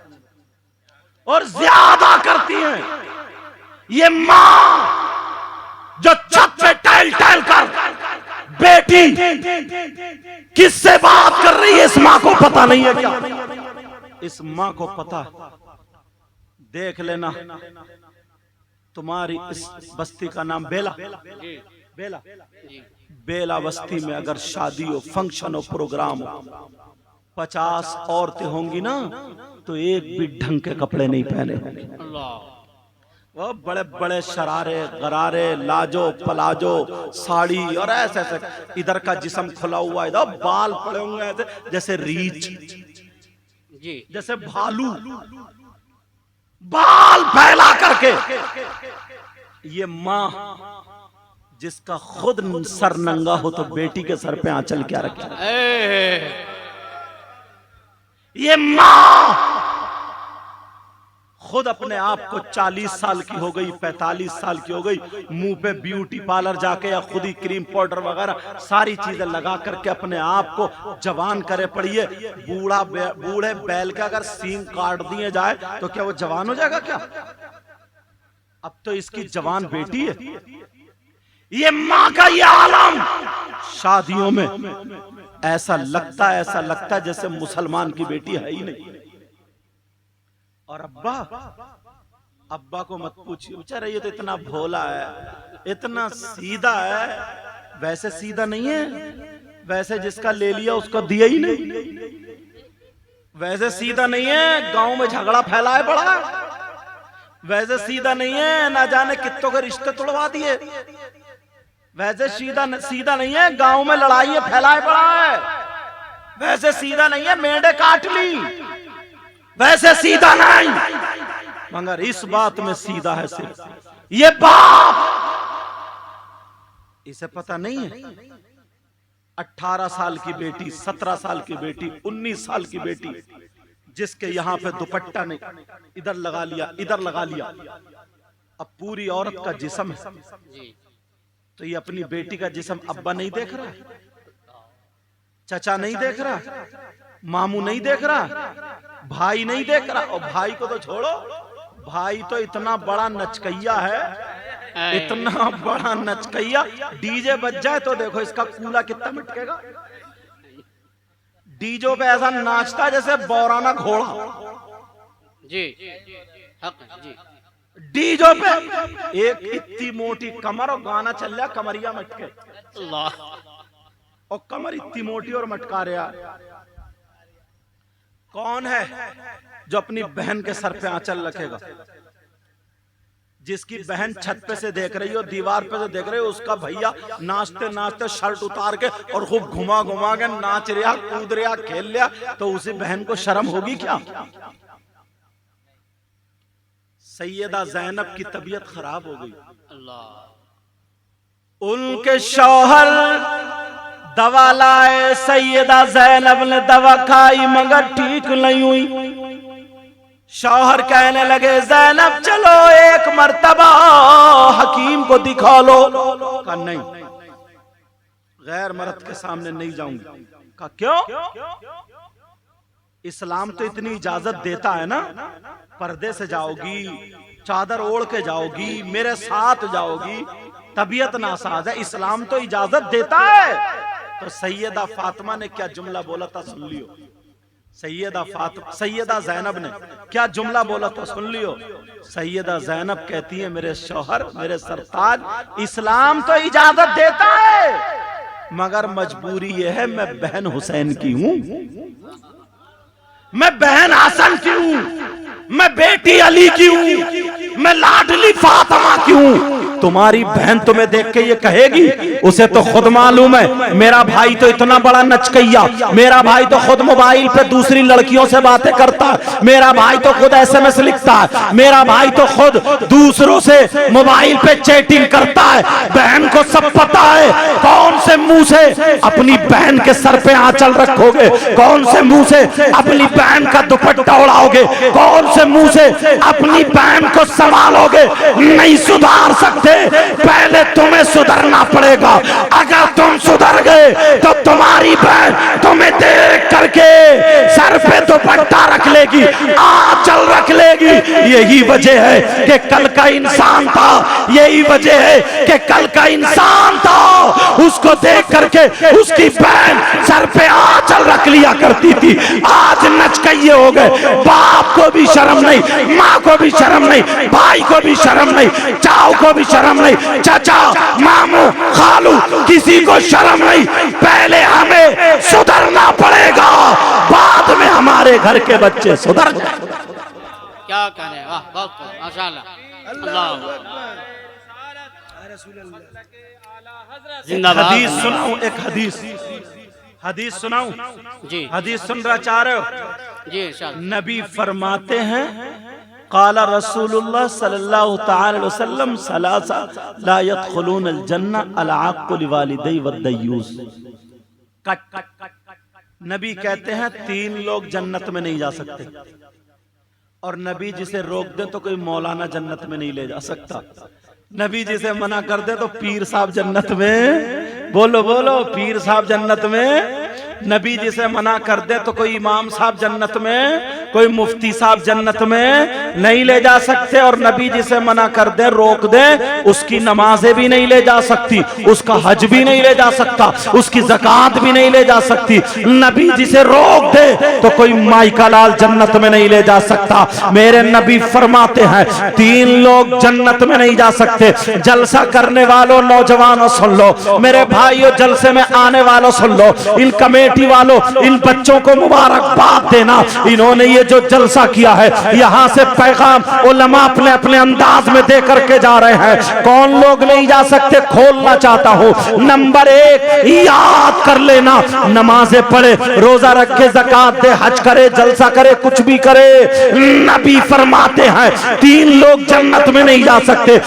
S1: और ज्यादा करती हैं। ये माँ जो छत पे टहल कर बेटी किससे बात कर रही है, इस माँ को पता नहीं है क्या? इस माँ को पता। देख लेना, तुम्हारी इस बस्ती का नाम बेला बस्ती में अगर शादी हो, फंक्शन हो, प्रोग्राम हो, 50 औरतें होंगी ना तो एक भी ढंग के कपड़े नहीं पहने होंगे। वो बड़े बड़े शरारे गरारे, लाजो पलाजो, साड़ी, और ऐसे ऐसे इधर का जिस्म खुला हुआ, इधर बाल पड़े होंगे ऐसे जैसे रीछ जी, जैसे भालू, बाल फैला करके। ये माँ जिसका खुद सर नंगा हो तो बेटी के सर पे आंचल क्या रखे? ये माँ खुद अपने आप को 40 साल की हो गई, 45 साल की हो गई, मुंह पे ब्यूटी पार्लर जाके या खुद ही क्रीम पाउडर वगैरह सारी चीजें लगा करके अपने आप को जवान करे पड़ी है। बूढ़े बैल का अगर सींग काट दिए जाए तो क्या वो जवान हो जाएगा क्या? अब तो इसकी जवान बेटी है। ये माँ का ये आलम, शादियों में ऐसा लगता है जैसे मुसलमान की बेटी है ही नहीं। और अब्बा को मत पूछिए, बेचारा ये तो इतना भोला है, इतना सीधा है। वैसे सीधा नहीं है, वैसे जिसका ले लिया उसको दिया ही नहीं। वैसे सीधा नहीं है, गांव में झगड़ा फैलाए पड़ा। वैसे सीधा नहीं है, ना जाने कितनों के रिश्ते तोड़वा दिए। वैसे सीधा नहीं है, गांव में लड़ाई फैलाए पड़ा है। वैसे सीधा नहीं है, मेंढे काट ली। वैसे सीधा नहीं, मगर इस बात में सीधा है सिर्फ ये बाप। इसे पता नहीं है 18 साल की बेटी, 17 साल की बेटी, 19 साल की बेटी, जिसके यहाँ पे दुपट्टा नहीं, इधर लगा लिया, इधर लगा लिया, अब पूरी औरत का जिस्म है। तो ये अपनी बेटी का जिस्म अब्बा नहीं देख रहा, चचा नहीं देख रहा, मामू नहीं देख रहा, भाई नहीं देख रहा। और भाई को तो छोड़ो, भाई तो इतना बड़ा नचकैया है, इतना बड़ा नचकैया, डीजे बज जाए तो देखो इसका कूला कितना मिटकेगा। डीजो पे ऐसा नाचता जैसे बौराना घोड़ा जी।
S3: जी।
S1: डीजो पे एक इतनी मोटी कमर और गाना चल रहा, कमरिया मटके,
S3: अल्लाह।
S1: और कमर इतनी मोटी और मटका रहा। कौन है जो अपनी बहन के सर पे आंचल रखेगा? जिसकी बहन छत पे से देख रही हो, दीवार पे से देख रही हो, उसका भैया नाचते नाचते शर्ट उतार के और खूब घुमा घुमा के नाच रहा, कूद रहा, खेल रहा, तो उसी बहन को शर्म होगी क्या? सैयदा ज़ैनब की तबीयत खराब हो गई।
S3: अल्लाह।
S1: उनके शौहर दवा लाए, सैयदा ज़ैनब ने दवा खाई मगर ठीक नहीं हुई। शौहर कहने लगे, ज़ैनब चलो एक मर्तबा हकीम को दिखा लो। कहा नहीं, गैर मर्द के सामने नहीं जाऊंगी। कहा क्यों? इस्लाम तो इतनी इजाजत देता है ना, पर्दे से जाओगी, चादर ओढ़ के जाओगी, मेरे साथ जाओगी, तबीयत नासाज है, इस्लाम तो इजाजत देता है। तो सैयदा फातिमा ने क्या जुमला बोला था सुन लियो। सैयदा ज़ैनब ने क्या जुमला बोला था सुन लियो। सैयदा ज़ैनब कहती है, मेरे शौहर, मेरे सरताज, इस्लाम तो इजाजत देता है मगर मजबूरी यह है मैं बहन हुसैन की हूं, मैं बहन हसन की हूं, मैं बेटी अली की हूं, मैं लाडली फातिमा की हूं। तुम्हारी बहन तुम्हें देख के ये कहेगी, उसे तो खुद मालूम है मेरा भाई तो इतना बड़ा नचकैया, मेरा भाई तो खुद मोबाइल पे दूसरी लड़कियों से बातें करता है, मेरा भाई तो खुद SMS लिखता है, मेरा भाई तो खुद दूसरों से मोबाइल पे चैटिंग करता है। बहन को सब पता है। कौन से मुंह से अपनी बहन के सर पे आंचल रखोगे? कौन से मुंह से अपनी बहन का दुपट्टा उड़ाओगे? कौन से मुंह से अपनी बहन को संभालोगे? नहीं सुधार सकते, पहले तुम्हें सुधरना पड़ेगा। अगर तुम सुधर गए तो तुम्हारी बहन तुम्हें देख करके सर पे दुपट्टा रख लेगी, आंचल रख लेगी। यही वजह है कि कल का इंसान था, यही वजह है कि कल का इंसान था, उसको देख करके उसकी बहन सर पे आंचल रख लिया करती थी। आज नचकइये हो गए, बाप को भी शर्म नहीं, माँ को भी शर्म नहीं, भाई को भी शर्म नहीं, चाव को भी शर्म नहीं, चाचा मामू खालू किसी को शर्म नहीं। पहले हमें सुधरना पड़ेगा, बाद में हमारे घर के बच्चे सुधर जाए।
S3: क्या कहने, वाह बहुत माशाअल्लाह, अल्लाह। जिंदाबाद।
S1: हदीस सुनाऊं, एक हदीस सुनाऊं
S3: जी।
S1: हदीस सुन रहा चाह रहे हो?
S3: जी इंशाअल्लाह।
S1: नबी फरमाते हैं, काला रसूलुल्लाह सल्लल्लाहु तआला अलैहि वसल्लम सलासा ला यदखुलूनल जन्ना अल आक़िल वालिदै वद्दयूस। नबी कहते हैं 3 लोग जन्नत में नहीं जा सकते, और नबी जिसे रोक दे तो कोई मौलाना जन्नत में नहीं ले जा सकता। नबी जिसे मना कर दे तो पीर साहब जन्नत में, बोलो बोलो, पीर साहब जन्नत में। नबी जिसे मना कर दे तो कोई इमाम साहब जन्नत में, कोई मुफ्ती साहब जन्नत में नहीं ले जा सकते। और नबी जिसे मना कर दे, रोक दे, उसकी नमाजें भी नहीं ले जा सकती, उसका हज भी नहीं ले जा सकता, उसकी ज़कात भी नहीं ले जा सकती। नबी जिसे रोक दे तो कोई माई का लाल जन्नत में नहीं ले जा सकता। मेरे नबी फरमाते हैं 3 लोग जन्नत में नहीं जा सकते। जलसा करने वालों नौजवानों सुन लो, मेरे भाइयों जलसे में आने वालों सुन लो, इन कमेटी वालों, इन बच्चों को मुबारकबाद देना। इन्होंने ये जो जलसा किया है, यहाँ से पैगाम उलमा अपने अपने अंदाज में दे करके जा रहे हैं। कौन लोग नहीं जा सकते, खोलना चाहता हूँ। नंबर 1 याद कर लेना, नमाजें पढ़े, रोजा रखे, ज़कात दे, हज करे, जलसा करे, कुछ भी करे। नबी फरमाते हैं 3 लोग जन्नत में नहीं जा सकते।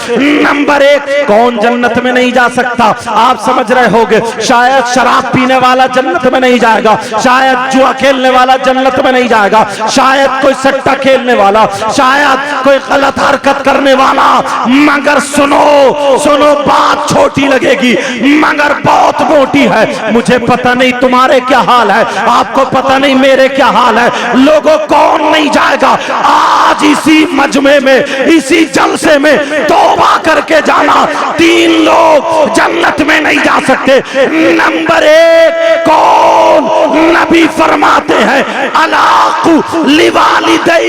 S1: नंबर 1 कौन जन्नत में नहीं जा सकता? आप समझ रहे होंगे, शायद शराब पीने वाला जन्नत में नहीं जाएगा, शायद जुआ खेलने वाला जन्नत में नहीं जाएगा, शायद कोई सट्टा खेलने वाला, शायद कोई गलत हरकत करने वाला। मगर सुनो सुनो, बात छोटी लगेगी मगर बहुत मोटी है। मुझे पता नहीं तुम्हारे क्या हाल है, आपको पता नहीं मेरे क्या हाल है। लोगों कौन नहीं जाएगा? आज इसी मजमे में, इसी जलसे में तौबा करके जाना। 3 लोग जन्नत में नहीं जा सकते। नंबर 1 कौन? नबी फरमाते हैं अलाकु लिवालिदै,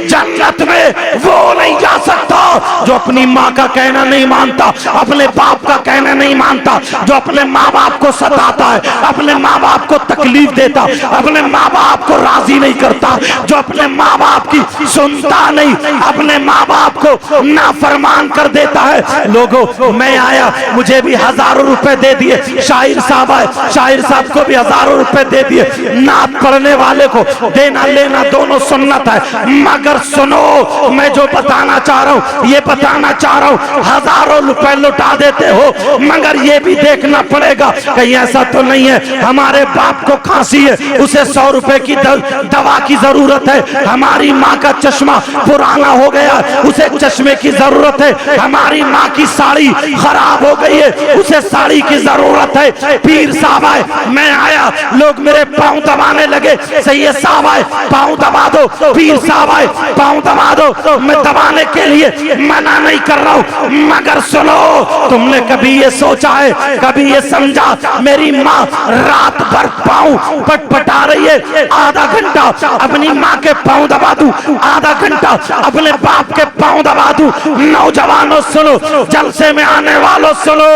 S1: जन्नत में वो नहीं जा सकता जो अपनी माँ का कहना नहीं मानता, अपने बाप का कहना नहीं मानता, जो अपने माँ बाप को सताता है, अपने माँ बाप को तकलीफ देता, अपने माँ बाप को राजी नहीं करता, जो अपने माँ बाप की सुनता नहीं, अपने माँ बाप को नाफरमान कर देता है। लोगों, मैं आया, मुझे भी हजारों रुपए दे दिए, शाहिर साहब आए, शाहिर साहब को भी हजारों रुपए दे दिए, नात पढ़ने वाले को देना लेना दोनों सुन्नत है। मगर सुनो, मैं जो बताना चाह रहा हूँ, ये बताना चाह रहा हूँ, हजारों रुपए लुटा देते हो, मगर ये भी देखना पड़ेगा कहीं ऐसा तो नहीं है हमारे बाप को खांसी है, उसे 100 रुपए की दवा की जरूरत है, हमारी माँ का चश्मा पुराना हो गया, उसे चश्मे की जरूरत है, हमारी माँ की साड़ी खराब हो गई है, उसे साड़ी की जरूरत है। पीर साहब आए, मैं आया, लोग मेरे पांव दबाने लगे, सैयद साहब आए, पांव दबा दो, पीर साहब आए, पांव दबा दो, मैं दबाने के लिए मना नहीं कर रहा हूँ, मगर सुनो, तुमने कभी ये सोचा है, कभी ये समझा, मेरी माँ रात भर पांव पटपटा रही है, आधा घंटा अपनी माँ के पांव दबा दूं, आधा घंटा अपने बाप के पांव दबा दूं। नौजवानों सुनो, जलसे में आने वालों सुनो,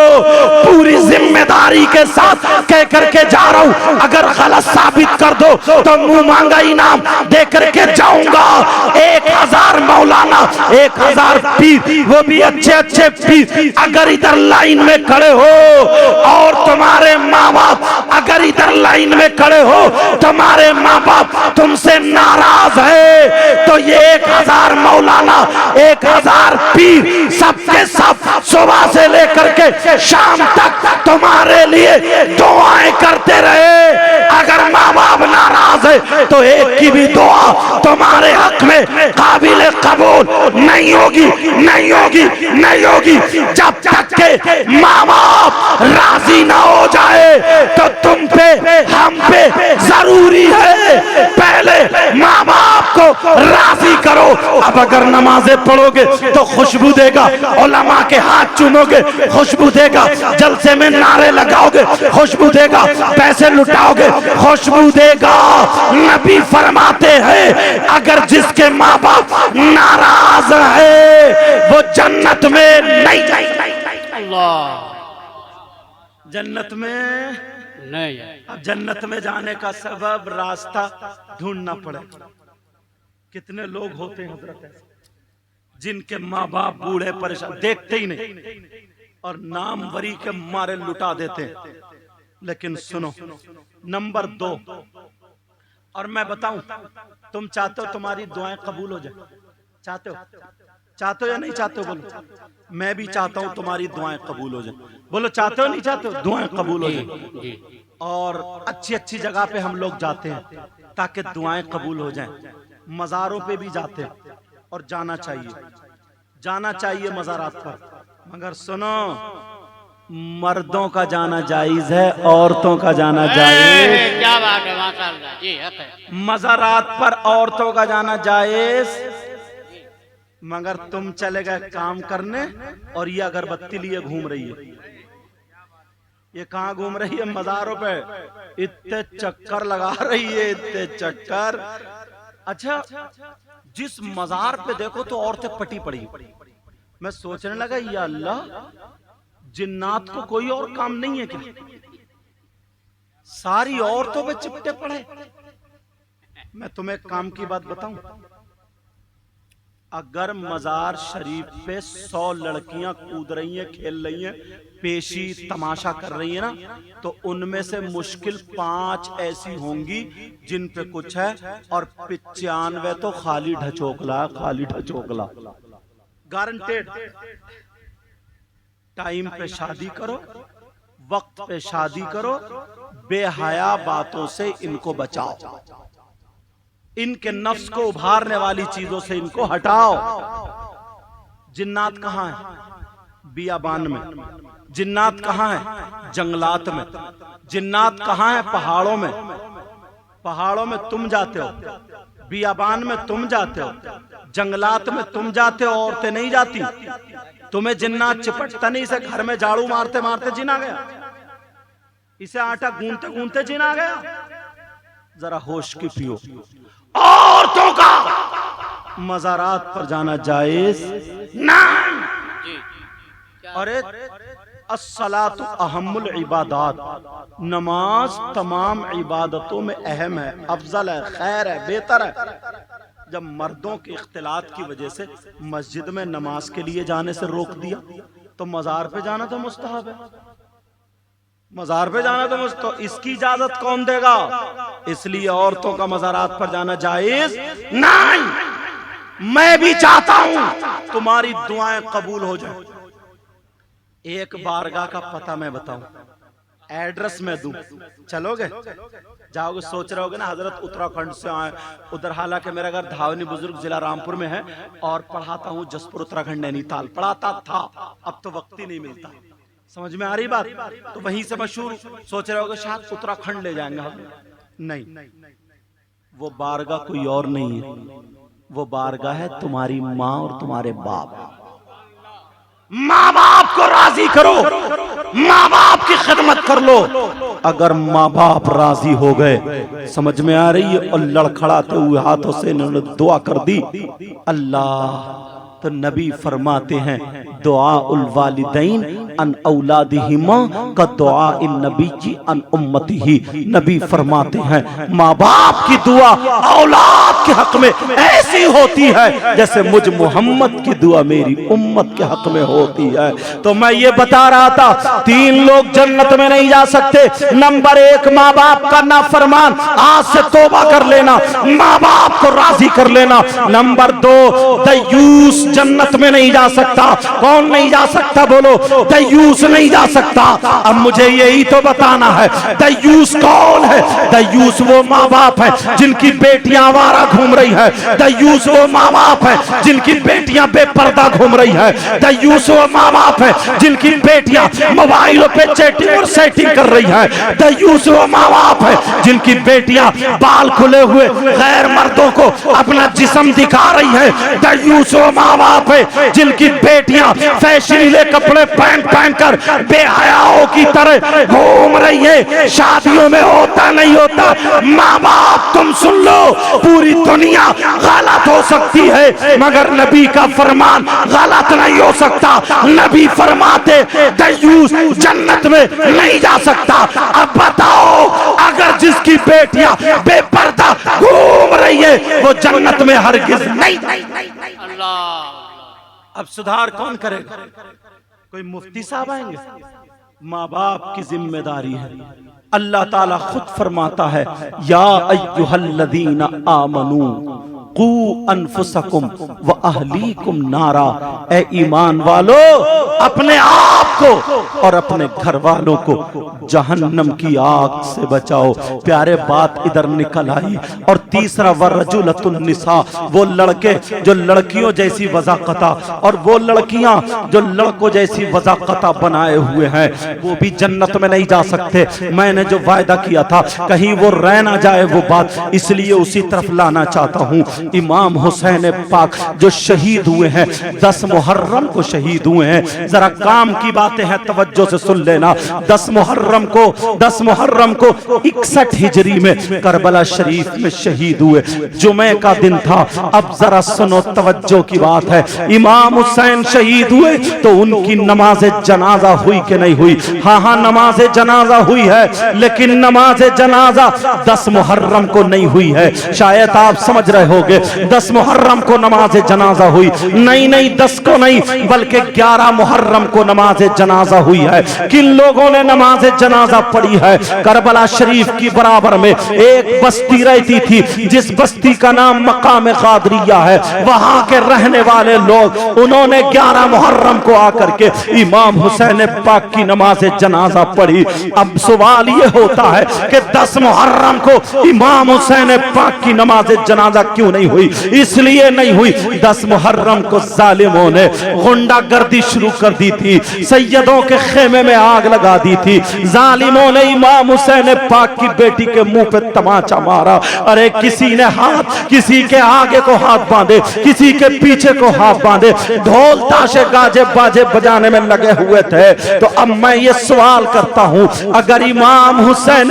S1: पूरी जिम्मेदारी के साथ कह करके जा रहा हूं, अगर गलत साबित कर दो तो मुंह मांगा इनाम दे करके जाऊंगा। 1000 मौलाना, 1000 पीर, वो भी अच्छे अच्छे पीर, अगर इधर लाइन में खड़े हो और तुम्हारे माँ बाप अगर इधर लाइन में खड़े हो, तुम्हारे माँ बाप तुमसे नाराज है, तो ये 1000 मौलाना, 1000 पीर, सबके सब सुबह से लेकर के शाम तक तुम्हारे लिए दुआएं करते रहे। अगर माँ बाप नाराज है तो एक की भी दुआ तुम्हारे हक में काबिल कबूल नहीं होगी, नहीं होगी, नहीं होगी। जब तक के माँ बाप राजी ना हो जाए तो तुम पे, हम पे जरूरी है पहले माँ बाप को राजी करो। अब अगर नमाजें पढ़ोगे तो खुशबू देगा, उलमा के हाथ चूमोगे खुशबू देगा, जलसे में नारे लगाओगे खुशबू देगा, पैसे लुटाओगे खुशबू देगा। नबी फरमाते हैं अगर जिसके माँ बाप नाराज है वो जन्नत में नहीं जाएगा। जन्नत में
S3: नहीं।
S1: अब जन्नत में जाने का सबब रास्ता ढूंढना पड़े। कितने लोग होते हैं हजरत जिनके माँ बाप बूढ़े परेशान, देखते ही नहीं और नामवरी के मारे लुटा देते हैं। लेकिन सुनो, नंबर 2, और मैं बताऊं, तुम चाहते हो तुम्हारी दुआएं कबूल हो जाए? चाहते हो? चाहते हो या नहीं चाहते हो? बोलो। मैं भी चाहता हूं तुम्हारी दुआएं कबूल हो जाए। बोलो चाहते हो नहीं चाहते हो? दुआएं कबूल हो जाए। और अच्छी अच्छी जगह पे हम लोग जाते हैं ताकि दुआएं कबूल हो जाएं। मज़ारों पे भी जाते हैं और जाना चाहिए, जाना चाहिए मज़ारात पर। मगर सुनो, मर्दों का जाना जायज है, औरतों का जाना जायज।
S3: क्या बात है, माशाअल्लाह जी, हक है।
S1: मज़ारात पर औरतों का जाना जायज, मगर तुम चले गए काम करने और ये अगरबत्ती लिए घूम रही है। ये कहाँ घूम रही है? मज़ारों पे इतने चक्कर लगा रही है, इतने चक्कर। अच्छा, जिस मज़ार पे देखो तो औरतें पटी पड़ी। मैं सोचने लगा, या अल्लाह, जिन्नात को कोई और काम नहीं है क्या? सारी औरतों पे चिपटे पड़े। मैं तुम्हें एक काम की बात बताऊं, अगर मजार शरीफ पे 100 लड़कियां कूद रही हैं, खेल रही हैं, पेशी तमाशा कर रही है ना, तो उनमें से मुश्किल 5 ऐसी होंगी जिन पे कुछ है और 95 तो खाली ढचोकला, खाली ढचोकला। गारंटेड। टाइम पे शादी करो, वक्त पे शादी करो, बेहया बातों से इनको बचाओ, इनके नफ्स को उभारने वाली चीजों से इनको हटाओ। जिन्नात कहाँ है? बियाबान में। जिन्नात कहाँ है? जंगलात में। जिन्नात कहाँ है? पहाड़ों में। पहाड़ों में तुम जाते हो, बियाबान में तुम जाते हो, जंगलात में तुम जाते हो, औरतें नहीं जाती। तुम्हें जिन्नात चिपटता नहीं, इसे घर में झाड़ू मारते मारते जिन आ गया, इसे आटा गूंथते गूंथते जिन आ गया। जरा होश की पियो। औरतों का मज़ारात पर जाना जायज नहीं। अरे अस्सलातु अहम्मुल इबादात, नमाज तमाम इबादतों में अहम है, अफजल है, खैर है, बेहतर है। जब मर्दों के इख्तिलात की वजह से मस्जिद में नमाज के लिए जाने से रोक दिया तो मजार पे जाना तो मुस्तहब है। मजार पे जाना तो मुस्तहब, इसकी इजाजत कौन देगा? इसलिए औरतों का मज़ारात पर जाना जायज नहीं। मैं भी चाहता हूं तुम्हारी दुआएं कबूल हो जाए। एक बारगाह का पता मैं बताऊं, एड्रेस में दूं, चलोगे? जाओगे? सोच रहे होगे ना हजरत उत्तराखंड से आए उधर, हालांकि मेरा घर धावनी बुजुर्ग जिला रामपुर में है और पढ़ाता हूँ जसपुर उत्तराखंड नैनीताल, पढ़ाता था, अब तो वक्त ही नहीं मिलता। समझ में आ रही बात? तो वहीं से मशहूर सोच रहे होगे शायद उत्तराखंड ले जाएंगे हम। नहीं, वो बारगाह कोई और नहीं है, वो बारगाह है तुम्हारी माँ और तुम्हारे बाप। माँ बाप को राजी करो, माँ बाप की खिदमत कर लो। अगर माँ बाप राजी हो गए, समझ में आ रही है, और लड़खड़ाते हुए हाथों से इन्होंने दुआ कर दी अल्लाह, तो नबी फरमाते हैं दुआ उल वालिदैन अन औलादिहिमा का दुआ इन नबी की अन उम्मतिही। नबी फरमाते हैं माँ बाप की दुआ औलाद के हक में ऐसी होती है जैसे मुझ मोहम्मद की दुआ मेरी उम्मत के हक में होती है। तो मैं ये बता रहा था, 3 लोग जन्नत में नहीं जा सकते। नंबर 1 माँ बाप का नाफरमान, आज से तौबा कर लेना, माँ बाप को राजी कर लेना। नंबर 2 दयूस जन्नत में नहीं जा सकता। कौन नहीं जा सकता बोलो? दयूस नहीं जा सकता। अब मुझे यही तो बताना है, दयूस कौन है? दयूस वो माँ बाप है जिनकी बेटियां आवारा घूम रही है। दयूस वो माँ बाप है जिनकी बेटियां बेपर्दा घूम रही है। दयूस वो माँ बाप है जिनकी बेटियां मोबाइलों पे चैटिंग और सेटिंग कर रही है। दयूस वो माँ बाप है जिनकी बेटियां बाल खुले हुए गैर मर्दों को अपना जिस्म दिखा रही है। दयूस वो माँ बाप है जिनकी बेटियां फैशनीले कपड़े पहन पहन कर बेहयाओं की तरह घूम रही है। शादियों में होता नहीं होता। माँ बाप तुम सुन लो, पूरी दुनिया गलत हो सकती है मगर नबी का फरमान गलत नहीं हो सकता। नबी फरमाते दयूस जन्नत में नहीं जा सकता। अब बताओ, अगर जिसकी बेटियां बेपर्दा घूम रही है वो जन्नत में हरगिज नहीं। अब सुधार कौन करेगा? कोई मुफ्ती साहब आएंगे? माँ बाप की जिम्मेदारी है। अल्लाह ताला खुद फरमाता है या अय्युहल्लज़ीना आमनू कू अनफुसकुम व अहलीकुम नारा। ए ईमान वालो, अपने आप को और अपने घर वालों को जहन्नम की आग से बचाओ। प्यारे बात इधर निकल आई। और तीसरा वरजुलतुन निसा, वो लड़के जो लड़कियों जैसी वज़ाक़ता और वो लड़कियां जो लड़कों जैसी वज़ाक़ता बनाए हुए हैं वो भी जन्नत में नहीं जा सकते। मैंने जो वायदा किया था कहीं वो रह ना जाए वो बात, इसलिए उसी तरफ लाना चाहता हूँ। इमाम हुसैन पाक जो शहीद हुए हैं 10 मुहर्रम को शहीद हुए हैं। जरा काम की बातें हैं, तवज्जो से सुन लेना। 10 मुहर्रम को 61 हिजरी में करबला शरीफ में शहीद हुए। जुमे का दिन था। अब जरा सुनो, तवज्जो की बात है। इमाम हुसैन शहीद हुए तो उनकी नमाज जनाजा हुई कि नहीं हुई? हाँ, नमाज जनाजा हुई है, लेकिन नमाज जनाजा 10 मुहर्रम को नहीं हुई है। शायद आप समझ रहे होंगे 10 मुहर्रम को नमाज जनाजा हुई। नहीं, 10 को नहीं बल्कि 11 मुहर्रम को नमाज जनाजा हुई है। किन लोगों ने नमाज जनाजा पढ़ी है? करबला शरीफ की बराबर में एक बस्ती रहती थी जिस बस्ती का नाम मकाम कादरिया है। वहां के रहने वाले लोग, उन्होंने 11 मुहर्रम को आकर के इमाम हुसैन पाक की नमाज जनाजा पढ़ी। अब सवाल ये होता है कि 10 मुहर्रम को इमाम हुसैन पाक की नमाज जनाजा क्यों नहीं नहीं हुई, इसलिए नहीं हुई 10 मुहर्रम को जालिमों ने गुंडागर्दी शुरू कर दी थी, सैयदों के खेमे में आग लगा दी थी। जालिमों ने इमाम हुसैन पाक की बेटी के मुंह पे तमाचा मारा। अरे किसी ने हाथ, किसी के आगे को हाथ बांधे, किसी के पीछे को हाथ बांधे, ढोल ताशे गाजे बाजे बजाने में लगे हुए थे। तो अब मैं ये सवाल करता हूं, अगर इमाम हुसैन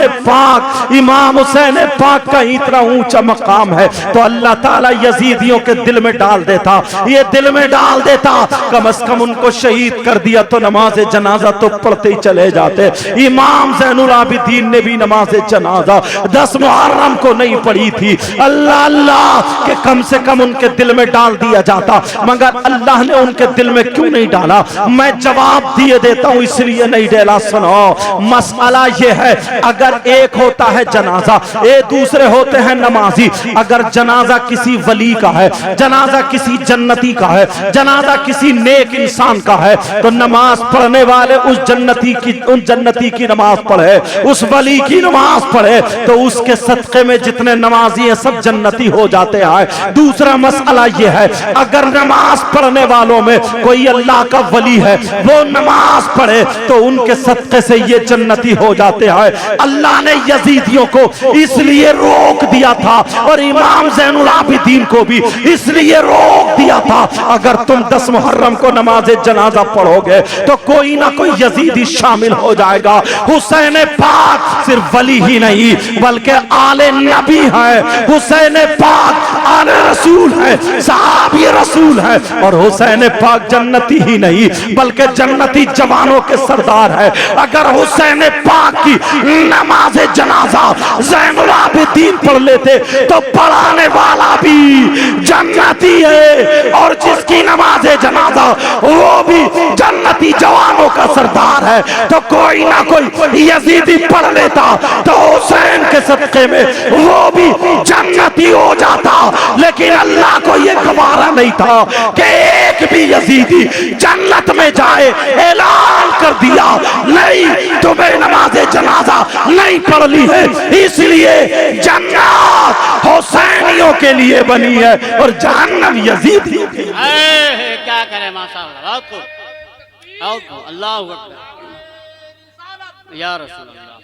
S1: पाक का इतना ऊंचा मकाम है तो अल्लाह ताला यजीदियों के दिल में डाल देता, ये दिल में डाल देता, कम से कम उनको शहीद कर दिया तो नमाज जनाजा तो पढ़ते ही चले जाते। इमाम ज़ैनुल आबिदीन ने भी नमाज जनाजा 10 मुहर्रम को नहीं पढ़ी थी। अल्लाह अल्लाह के कम से कम उनके दिल में डाल दिया जाता, मगर अल्लाह ने उनके दिल में क्यों नहीं डाला? मैं जवाब दिए देता हूं, इसलिए नहीं डाला। सुनो, मसला ये है, अगर एक होता है जनाजा, एक दूसरे होते हैं नमाजी। अगर जनाजा किसी वली का है, जनाजा किसी जन्नती का है, जनाजा किसी नेक इंसान का है, तो नमाज पढ़ने वाले उन जन्नती की नमाज पढ़े, उस वली की नमाज पढ़े, तो उसके सदक़े में जितने नमाजी हैं सब जन्नती हो जाते हैं। दूसरा मसला यह है, अगर नमाज पढ़ने वालों में कोई अल्लाह का वली है, वो नमाज पढ़े तो उनके सदक़े से ये जन्नती हो जाते हैं। अल्लाह ने यजीदियों को इसलिए रोक दिया था और इमाम ज़ैनुल आबिदीन को भी इसलिए रोक दिया था, अगर तुम 10 मुहर्रम को नमाज जनाजा पढ़ोगे तो कोई ना कोई यजीदी शामिल हो जाएगा। हुसैन पाक सिर्फ वली ही नहीं बल्कि आले नबी है, हुसैन पाक आले रसूल है, सहाबी रसूल है, और हुसैन पाक जन्नती ही नहीं बल्कि जन्नती जवानों के सरदार है। अगर हुसैन पाक की नमाज जनाजा ज़ैनुल आबिदीन पढ़ लेते तो पढ़ाने वाला भी जन्नती है, और जिसकी नमाज जनाजा वो भी जन्नती जवानों का सरदार है। तो कोई ना कोई यजीदी पढ़ लेता तो हुसैन के सदक़े में वो भी जन्नती हो जाता। लेकिन अल्लाह को ये गवारा नहीं था कि एक भी यजीदी जन्नत में जाए। ऐलान कर दिया, नहीं, तुम्हें नमाज जनाजा नहीं पढ़ ली है, इसलिए जन्नत हुसैनियों के लिए बनी है और जहन्नम यजीदी।
S3: क्या करें, माशाअल्लाह, अल्लाह अकबर, या रसूल अल्लाह,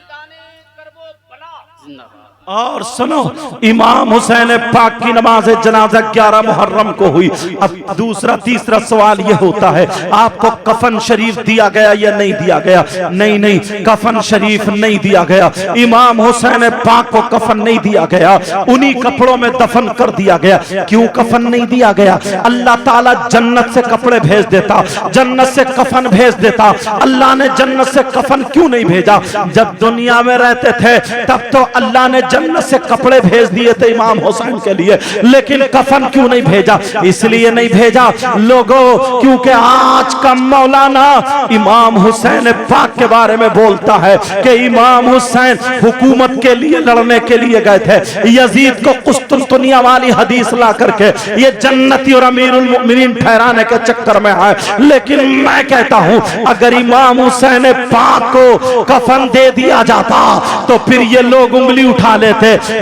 S3: जिंदाबाद।
S1: और सुनो, इमाम हुसैन पाक की नमाज जनाजा 11 मुहर्रम को हुई। अब दूसरा तीसरा सवाल यह होता है, आपको कफन शरीफ दिया गया या नहीं दिया गया? नहीं नहीं, कफन शरीफ नहीं दिया गया। इमाम हुसैन पाक को कफन नहीं दिया गया, उन्हीं कपड़ों में दफन कर दिया गया। क्यों कफन नहीं दिया गया? अल्लाह ताला जन्नत से कपड़े भेज देता, जन्नत से कफन भेज देता। अल्लाह ने जन्नत से कफन क्यों नहीं भेजा? जब दुनिया में रहते थे तब तो अल्लाह ने जन्नत से कपड़े भेज दिए थे इमाम हुसैन के लिए, लेकिन कफन क्यों नहीं भेजा? इसलिए नहीं भेजा लोगों, क्योंकि आज का मौलाना इमाम हुसैन पाक के बारे में बोलता है कि इमाम हुसैन हुकूमत के लिए लड़ने के लिए गए थे, यजीद को कुस्तुनतुनिया वाली हदीस ला करके ये जन्नती और अमीरुल मोमिनीन ठहराने के चक्कर में है। लेकिन मैं कहता हूं, अगर इमाम हुसैन पाक को कफन दे दिया जाता तो फिर ये लोग उंगली उठा लेते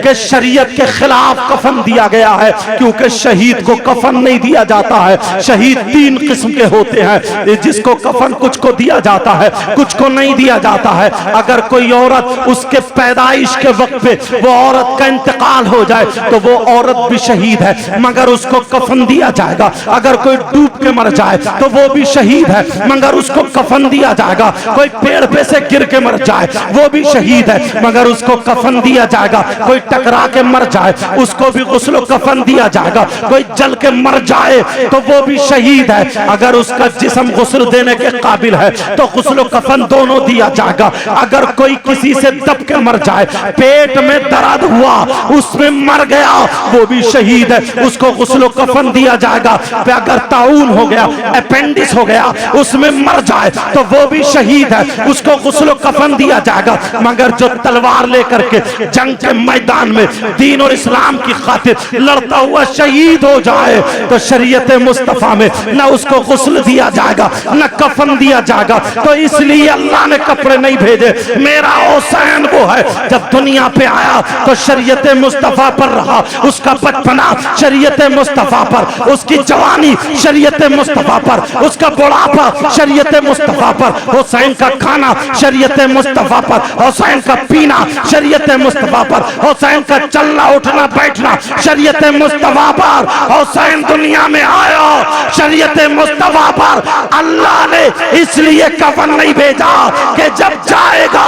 S1: कि शरीयत के खिलाफ कफन दिया गया है, क्योंकि शहीद को कफन नहीं दिया जाता है। शहीद 3 किस्म के होते हैं, जिसको कफन कुछ को दिया जाता है, कुछ को नहीं दिया जाता है। अगर कोई औरत उसके पैदाइश के वक्त पे वो औरत का इंतकाल हो जाए तो वो औरत भी शहीद है, मगर उसको कफन दिया जाएगा। अगर कोई डूब के मर जाए तो वो भी शहीद है, मगर उसको कफन दिया जाएगा। कोई पेड़ पे से गिर के मर जाए वो भी शहीद है, मगर उसको कफन दिया जाएगा। कोई टकरा के मर जाए उसको भी गुस्ल कफन दिया जाएगा। कोई जल के मर जाए तो वो भी शहीद है, अगर उसका जिस्म गुस्ल देने के काबिल है तो गुस्ल कफन दोनों दिया जाएगा। अगर कोई किसी से दब के मर जाए, पेट में दर्द हुआ उसमें मर गया, वो भी शहीद है, उसको गुस्ल कफन दिया जाएगा। अगर ताउन हो गया, अपेंडिक्स हो गया, उसमें मर जाए तो वो भी शहीद है, उसको गुस्ल कफन दिया जाएगा। मगर जो तलवार लेकर के जंग के मैदान में दीन और इस्लाम की खातिर लड़ता हुआ शहीद हो जाए तो शरीयत मुस्तफा में न उसको गुस्ल दिया जाएगा न कफन दिया जाएगा। तो इसलिए अल्लाह ने कपड़े नहीं भेजे। मेरा हुसैन वो है जब दुनिया पे आया तो शरीयत मुस्तफा पर रहा, उसका बचपना शरीयत मुस्तफा पर, उसकी जवानी शरीयत मुस्तफा पर, उसका बुढ़ापा शरीयत मुस्तफा पर, हुसैन का खाना शरीयत मुस्तफा पर, हुसैन का पीना शरीयत मुस्तफा पर, हुसैन का चलना उठना बैठना शरीयत मुस्तफा पर। हुसैन दुनिया में आया शरीयत मुस्तफा पर। अल्लाह ने इसलिए कफन नहीं भेजा कि जब जाएगा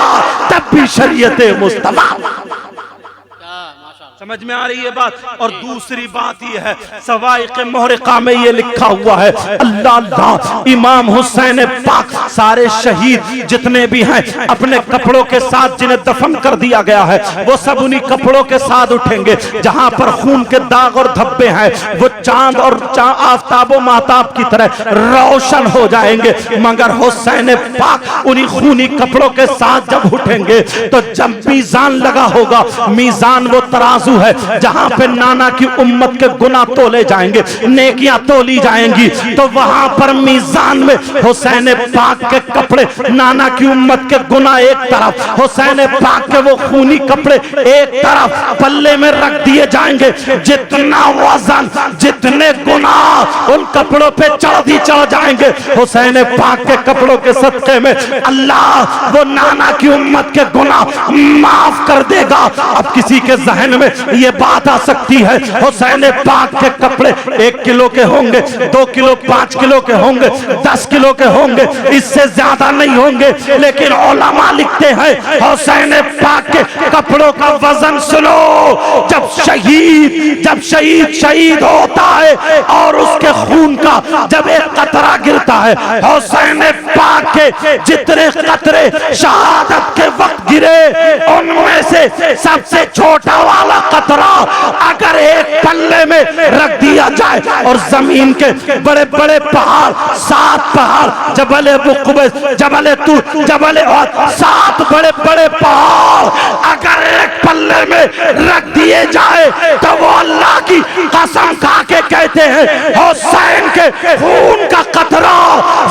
S1: तब भी शरीयत मुस्तफा। समझ में आ रही है बात। और दूसरी बात यह है सवाइक़ मुहरिक़ा में ये लिखा हुआ है अल्लाह अल्लाह इमाम हुसैन पाक सारे शहीद जितने भी हैं अपने कपड़ों के साथ जिन्हें दफन कर दिया गया है वो सब उन्हीं कपड़ों के साथ उठेंगे। जहां पर खून के दाग और धब्बे हैं वो चांद और आफताब व महताब की तरह रोशन हो जाएंगे। मगर हुसैन पाक उन्हीं खूनी कपड़ों के साथ जब उठेंगे तो जब मीजान लगा होगा, मीजान वो तराजू है जहां पे नाना की उम्मत के गुनाह तोले जाएंगे, नेकियां तोली जाएंगी, तो वहां पर मीजान में हुसैन पाक के कपड़े, नाना की उम्मत के गुनाह एक तरफ, हुसैन पाक के वो खूनी कपड़े एक तरफ पल्ले में रख दिए जाएंगे। जितना वजन जितने गुनाह उन कपड़ों पे चढ़ जाएंगे हुसैन पाक के कपड़ों के सदके में अल्लाह वो नाना की उम्मत के गुनाह माफ कर देगा। अब किसी के जहन में ये बात आ सकती है हुसैन पाक के कपड़े 1 किलो के होंगे, 2 किलो 5 किलो के होंगे, 10 किलो के होंगे, इससे ज्यादा नहीं होंगे। लेकिन उलमा लिखते हैं हुसैन पाक के कपड़ों का वजन सुनो। जब शहीद होता है और उसके खून का जब एक कतरा गिरता है, हुसैन पाक के जितने कतरे शहादत के वक्त गिरे उनमें से सबसे छोटा वाला कतरा अगर एक पल्ले में रख दिया जाए और जमीन के बड़े बड़े पहाड़, 7 पहाड़, जबल बुक़बस, जबल तूर, जबल उहद, 7 बड़े बड़े पहाड़ अगर एक पल्ले में रख दिए जाए तो वो अल्लाह की कसम खा के कहते हैं हुसैन के खून का कतरा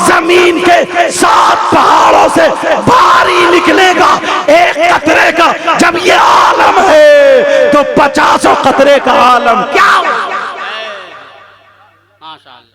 S1: जमीन के 7 पहाड़ों से भारी निकलेगा एक कतरे का। जब ये आलम है तो 50 कतरे का आलम क्या।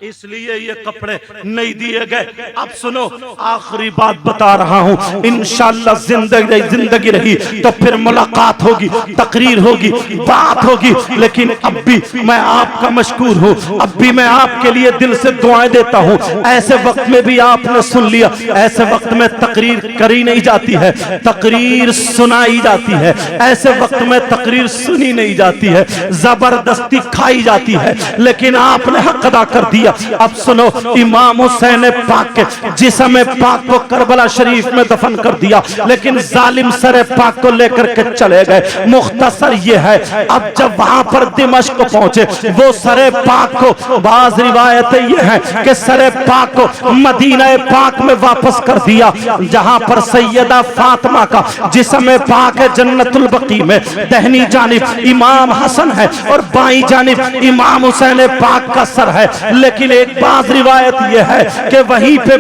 S1: इसलिए ये कपड़े नहीं दिए गए। अब सुनो आखिरी बात बता रहा हूं, इंशाअल्लाह जिंदगी रही तो फिर मुलाकात होगी, तकरीर होगी, बात होगी। लेकिन अब भी मैं आपका मशकूर हूं, अब भी मैं आपके लिए दिल से दुआएं देता हूं। ऐसे वक्त में भी आपने सुन लिया, ऐसे वक्त में तकरीर करी नहीं जाती है, तकरीर सुनाई जाती है। ऐसे वक्त में तकरीर सुनी नहीं जाती है, जबरदस्ती खाई जाती है। लेकिन आपने हक अदा कर दिया। अब सुनो इमाम हुसैन पाक के जिस्म पाक को करबला शरीफ में दफन कर दिया, लेकिन जालिम सर पाक को लेकर के चले गए। मुख्तसर ये है अब जब वहां पर दिमश्क को पहुंचे वो सर पाक को, बाज रिवायतें ये है कि सर पाक को मदीना पाक में वापस कर दिया जहां पर सैयदा फातिमा का जिस्म पाक है जन्नतुल बकी में। दहनी जानिब इमाम हसन है और बाई जानिब इमाम हुसैन पाक का सर है। लेकिन एक बात रिवायत यह है कि वहीं पे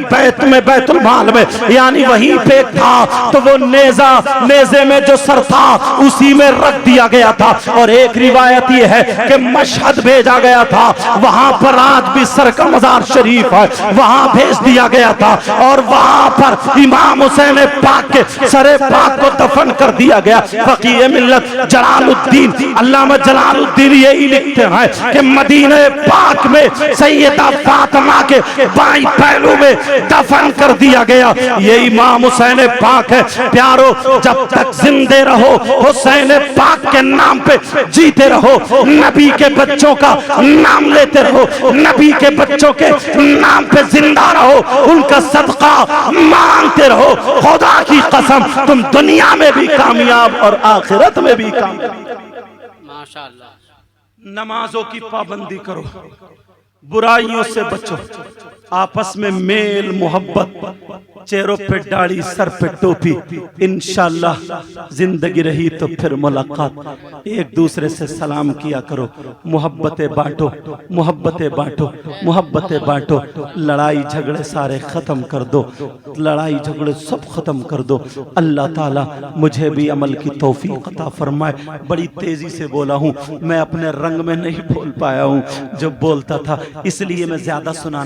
S1: बैतुल माल में यानी वहीं पे था तो वो नेज़े में जो सर था उसी में रख दिया गया था। और एक रिवायत यह है कि मशहद भेजा गया था, वहां पर आज भी सर का मजार शरीफ है, वहां भेज दिया गया था और वहां पर इमाम हुसैन पाक के सरे पाक को दफन कर दिया गया। फकीह मिल्लत जलालुद्दीन अल्लामा जलालुद्दीन यही लिखते हैं कि मदीने पाक में सैयदा फातिमा के बाईं पहलू में दफन कर दिया गया। ये इमाम हुसैन पाक है। प्यारो जब तक जिंदे रहो हुसैन पाक के नाम पे जीते रहो, नबी के बच्चों का नाम लेते रहो, नबी के बच्चों के नाम पे जिंदा रहो, उनका सदका मांगते रहो। खुदा की कसम तुम दुनिया में भी कामयाब और आखिरत में भी कामयाब।
S3: माशाअल्लाह।
S1: नमाजों की पाबंदी करो, बुराइयों से बचो, आपस में मेल मोहब्बत चेहरों पे दाढ़ी, सर पे टोपी, इंशाअल्लाह जिंदगी रही तो फिर मुलाकात। एक दूसरे से सलाम किया करो, मोहब्बतें बांटो, मोहब्बतें बांटो, मोहब्बतें बांटो। लड़ाई झगड़े सारे खत्म कर दो, लड़ाई झगड़े सब खत्म कर दो। अल्लाह ताला मुझे भी अमल की तौफीक अता फरमाए। बड़ी तेजी से बोला हूँ, मैं अपने रंग में नहीं बोल पाया हूँ, जब बोलता था इसलिए मैं ज्यादा सुना